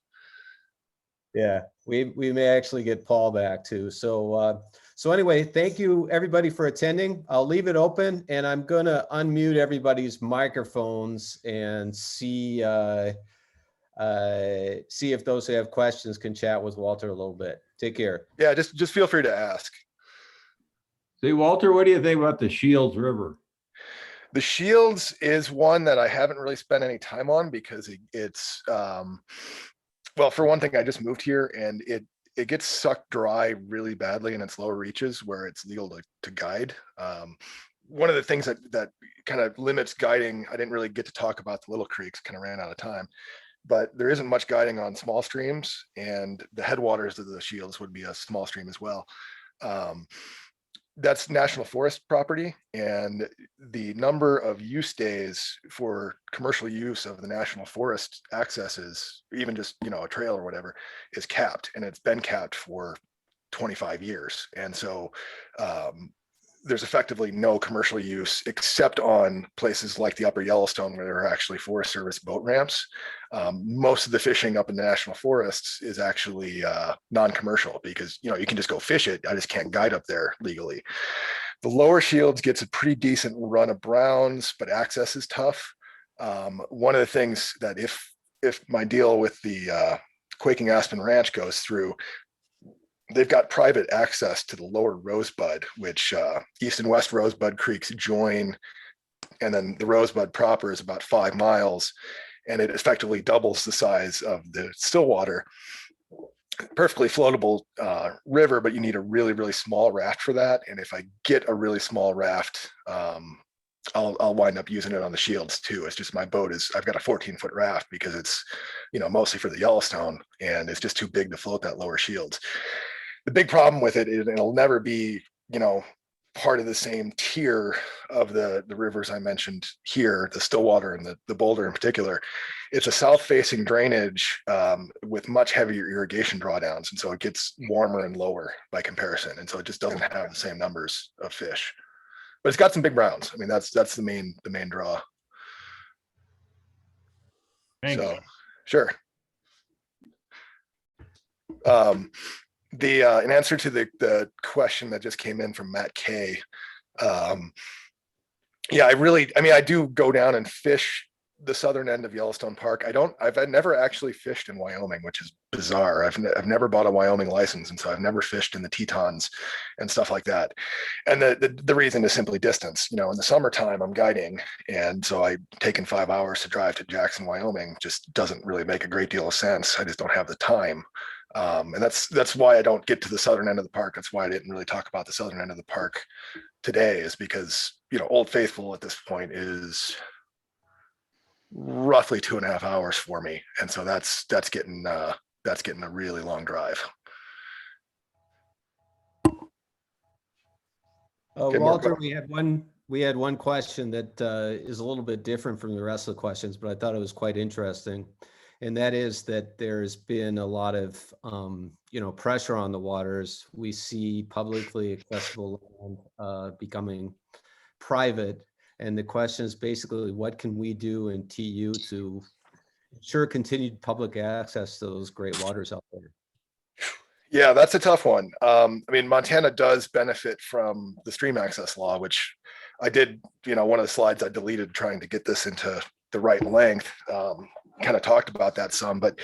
Yeah, we may actually get Paul back too. So anyway, thank you everybody for attending. I'll leave it open and I'm gonna unmute everybody's microphones and see if those who have questions can chat with Walter a little bit. Take care. Yeah, just feel free to ask. Say, Walter, what do you think about the Shields River? The Shields is one that I haven't really spent any time on because it's well, for one thing, I just moved here and it gets sucked dry really badly in its lower reaches where it's legal to guide. One of the things that kind of limits guiding, I didn't really get to talk about the little creeks, kind of ran out of time, but there isn't much guiding on small streams, and the headwaters of the Shields would be a small stream as well. That's national forest property, and the number of use days for commercial use of the national forest accesses, even just, you know, a trail or whatever, is capped, and it's been capped for 25 years. And so there's effectively no commercial use except on places like the upper Yellowstone where there are actually Forest Service boat ramps. Most of the fishing up in the national forests is actually non-commercial because, you know, you can just go fish it. I just can't guide up there legally. The lower Shields gets a pretty decent run of browns, but access is tough. One of the things that if my deal with the Quaking Aspen Ranch goes through, they've got private access to the lower Rosebud, which East and West Rosebud Creeks join. And then the Rosebud proper is about 5 miles, and it effectively doubles the size of the Stillwater. Perfectly floatable river, but you need a really, really small raft for that. And if I get a really small raft, I'll wind up using it on the Shields too. It's just my boat I've got a 14-foot raft because it's, you know, mostly for the Yellowstone, and it's just too big to float that lower Shields. The big problem with it is it'll never be, you know, part of the same tier of the rivers I mentioned here, the Stillwater and the Boulder in particular. It's a south-facing drainage with much heavier irrigation drawdowns, and so it gets warmer and lower by comparison, and so it just doesn't have the same numbers of fish. But it's got some big browns. I mean, that's the main draw. Thanks. So, sure. In answer to the question that just came in from Matt K, yeah, I do go down and fish the southern end of Yellowstone Park. I've never actually fished in Wyoming, which is bizarre. I've never bought a Wyoming license, and so I've never fished in the Tetons and stuff like that. And the reason is simply distance. You know, in the summertime I'm guiding, and so taking 5 hours to drive to Jackson, Wyoming just doesn't really make a great deal of sense. I just don't have the time. And that's why I don't get to the southern end of the park. That's why I didn't really talk about the southern end of the park today, is because, you know, Old Faithful at this point is roughly 2.5 hours for me. And so that's getting a really long drive. Walter, we had one question that is a little bit different from the rest of the questions, but I thought it was quite interesting. And that is that there's been a lot of, you know, pressure on the waters. We see publicly accessible land becoming private. And the question is basically, what can we do in TU to ensure continued public access to those great waters out there? Yeah, that's a tough one. I mean, Montana does benefit from the stream access law, which I did, one of the slides I deleted trying to get this into the right length, kind of talked about that some, but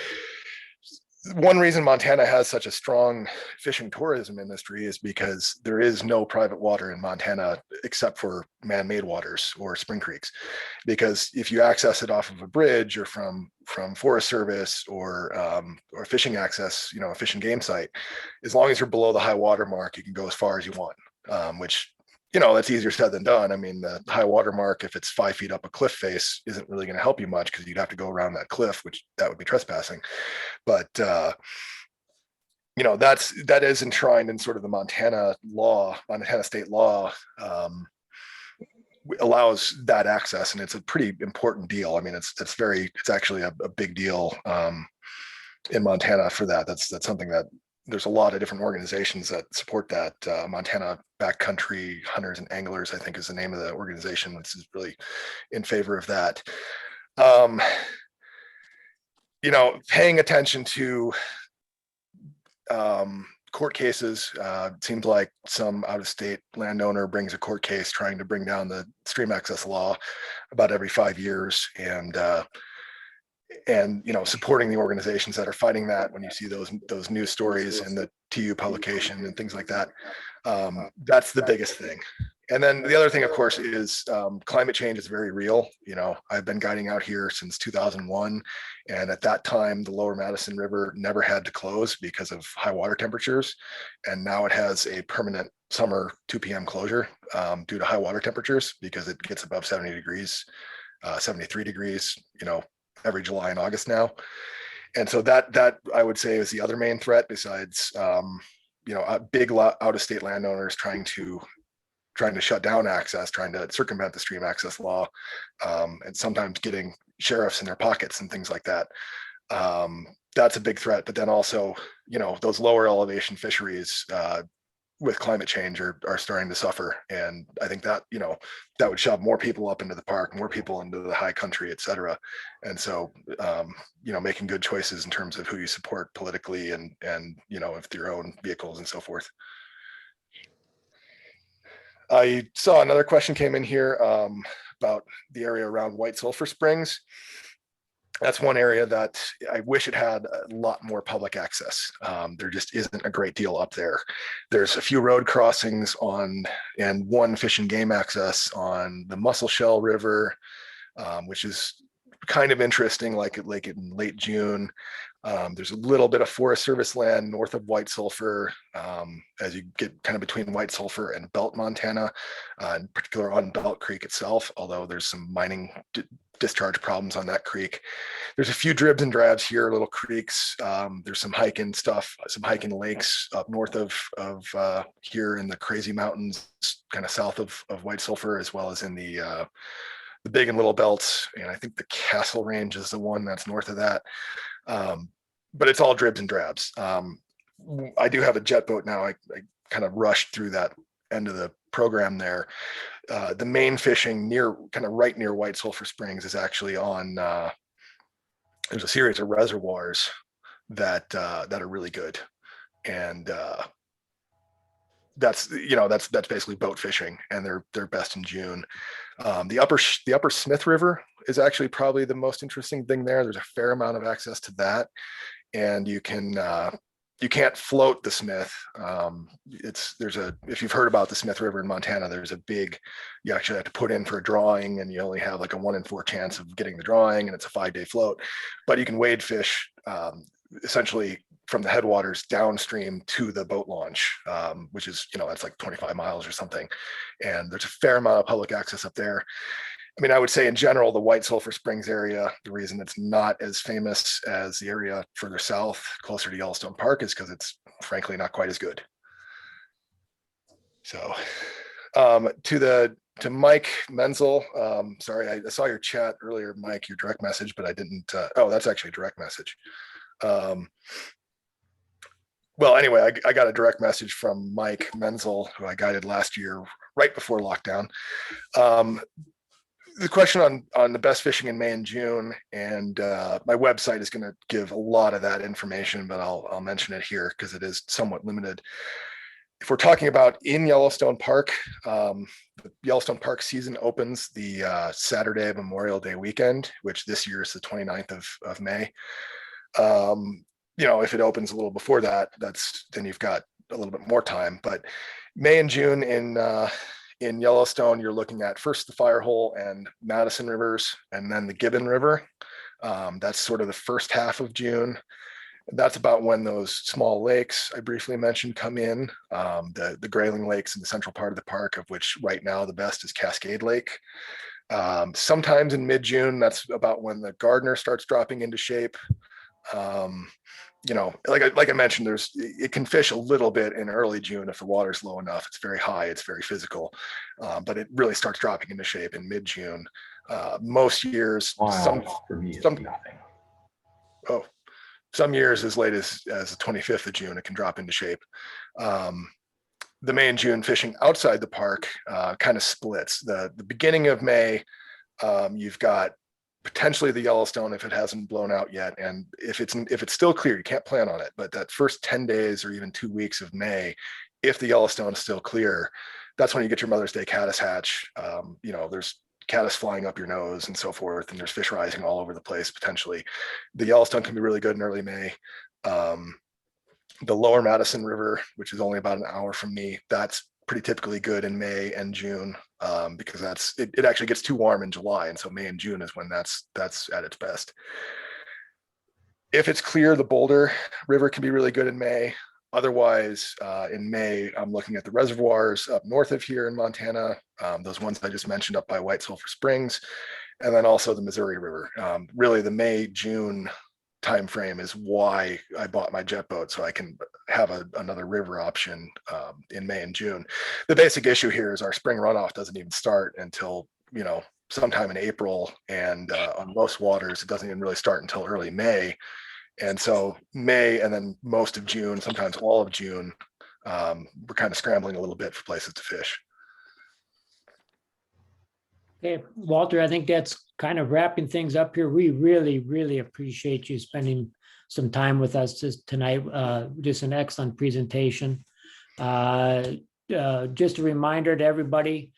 one reason Montana has such a strong fishing tourism industry is because there is no private water in Montana except for man-made waters or spring creeks. Because if you access it off of a bridge or from Forest Service or fishing access, a fish and game site, as long as you're below the high water mark, you can go as far as you want, which that's easier said than done. I mean, the high water mark, if it's 5 feet up a cliff face, isn't really going to help you much because you'd have to go around that cliff, which that would be trespassing. But that is enshrined in sort of the Montana state law, allows that access, and it's a pretty important deal. I mean, it's actually a big deal in Montana for that. That's something that there's a lot of different organizations that support that. Montana Backcountry Hunters and Anglers, I think, is the name of the organization, which is really in favor of that. Paying attention to court cases. It seems like some out-of-state landowner brings a court case trying to bring down the stream access law about every 5 years, and supporting the organizations that are fighting that. When you see those news stories in the TU publication and things like that, that's the biggest thing. And then the other thing, of course, is climate change is very real. I've been guiding out here since 2001. And at that time, the lower Madison River never had to close because of high water temperatures. And now it has a permanent summer 2 p.m. closure due to high water temperatures because it gets above 70 degrees, 73 degrees, every July and August now. And so that I would say is the other main threat besides, big out-of-state landowners trying to shut down access, trying to circumvent the stream access law, and sometimes getting sheriffs in their pockets and things like that. That's a big threat. But then also, those lower elevation fisheries with climate change are starting to suffer. And I think that, that would shove more people up into the park, more people into the high country, et cetera. And so, making good choices in terms of who you support politically and with your own vehicles and so forth. I saw another question came in here about the area around White Sulphur Springs. That's one area that I wish it had a lot more public access. There just isn't a great deal up there. There's a few road crossings and one fish and game access on the Musselshell River, which is kind of interesting, like in late June. There's a little bit of Forest Service land north of White Sulphur as you get kind of between White Sulphur and Belt, Montana, in particular on Belt Creek itself, although there's some mining discharge problems on that creek. There's a few dribs and drabs here, little creeks. There's some hiking stuff, some hiking lakes up north of here in the Crazy Mountains, kind of south of White Sulphur, as well as in the Big and Little Belts. And I think the Castle Range is the one that's north of that. But it's all dribs and drabs. I do have a jet boat now. I kind of rushed through that end of the program there. The main fishing right near White Sulphur Springs is actually on, there's a series of reservoirs that are really good. And that's basically boat fishing, and they're best in June. The upper Smith River is actually probably the most interesting thing there. There's a fair amount of access to that, and you can't float the Smith. If you've heard about the Smith River in Montana, you actually have to put in for a drawing, and you only have like a 1 in 4 chance of getting the drawing, and it's a 5-day float. But you can wade fish essentially from the headwaters downstream to the boat launch, which is, that's like 25 miles or something. And there's a fair amount of public access up there. I mean, I would say in general, the White Sulphur Springs area, the reason it's not as famous as the area further south, closer to Yellowstone Park, is because it's frankly not quite as good. So to Mike Menzel, sorry, I saw your chat earlier, Mike, your direct message, but I didn't, that's actually a direct message. Well, anyway, I got a direct message from Mike Menzel, who I guided last year, right before lockdown. the question on the best fishing in May and June, and my website is going to give a lot of that information, but I'll mention it here because it is somewhat limited. If we're talking about in Yellowstone Park, the Yellowstone Park season opens the Saturday Memorial Day weekend, which this year is the 29th of May. You know, if it opens a little before that, then you've got a little bit more time. But May and June in Yellowstone, you're looking at first the Firehole and Madison Rivers, and then the Gibbon River. That's sort of the first half of June. That's about when those small lakes I briefly mentioned come in, the Grayling Lakes in the central part of the park, of which right now the best is Cascade Lake. Sometimes in mid-June, that's about when the Gardner starts dropping into shape. You know, like I mentioned, it can fish a little bit in early June if the water's low enough. It's very high, it's very physical, but it really starts dropping into shape in mid-June. Most years, some years as late as the 25th of June, it can drop into shape. The May and June fishing outside the park kind of splits. The beginning of May, you've got potentially the Yellowstone if it hasn't blown out yet, and if it's still clear, you can't plan on it. But that first 10 days or even 2 weeks of May, if the Yellowstone is still clear, that's when you get your Mother's Day caddis hatch. You know, there's caddis flying up your nose and so forth, and there's fish rising all over the place potentially. The Yellowstone can be really good in early May. The lower Madison River, which is only about an hour from me, that's pretty typically good in May and June, because it actually gets too warm in July, and so May and June is when that's at its best. If it's clear, the Boulder River can be really good in May. Otherwise, in May, I'm looking at the reservoirs up north of here in Montana, those ones I just mentioned up by White Sulphur Springs, and then also the Missouri River. Really, the May-June timeframe is why I bought my jet boat, so I can have another river option in May and June. The basic issue here is our spring runoff doesn't even start until, you know, sometime in April, and on most waters, it doesn't even really start until early May. And so May and then most of June, sometimes all of June, we're kind of scrambling a little bit for places to fish. Okay, Walter, I think that's kind of wrapping things up here. We really, really appreciate you spending some time with us tonight. Just an excellent presentation. Just a reminder to everybody,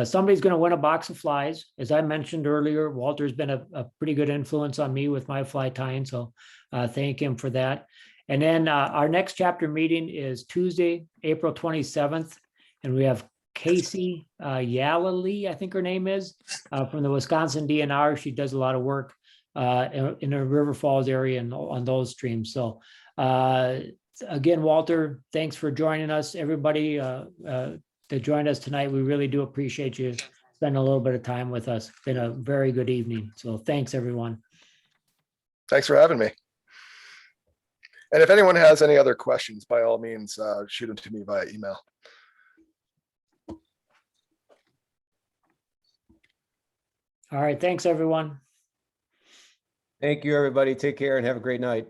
somebody's going to win a box of flies. As I mentioned earlier, Walter's been a pretty good influence on me with my fly tying, so thank him for that. And then our next chapter meeting is Tuesday, April 27th, and we have Casey Yallely, I think her name is, from the Wisconsin DNR. She does a lot of work in the River Falls area and on those streams. So again, Walter, thanks for joining us. Everybody that joined us tonight, we really do appreciate you spending a little bit of time with us. It's been a very good evening. So thanks, everyone. Thanks for having me. And if anyone has any other questions, by all means, shoot them to me via email. All right. Thanks, everyone. Thank you, everybody. Take care and have a great night.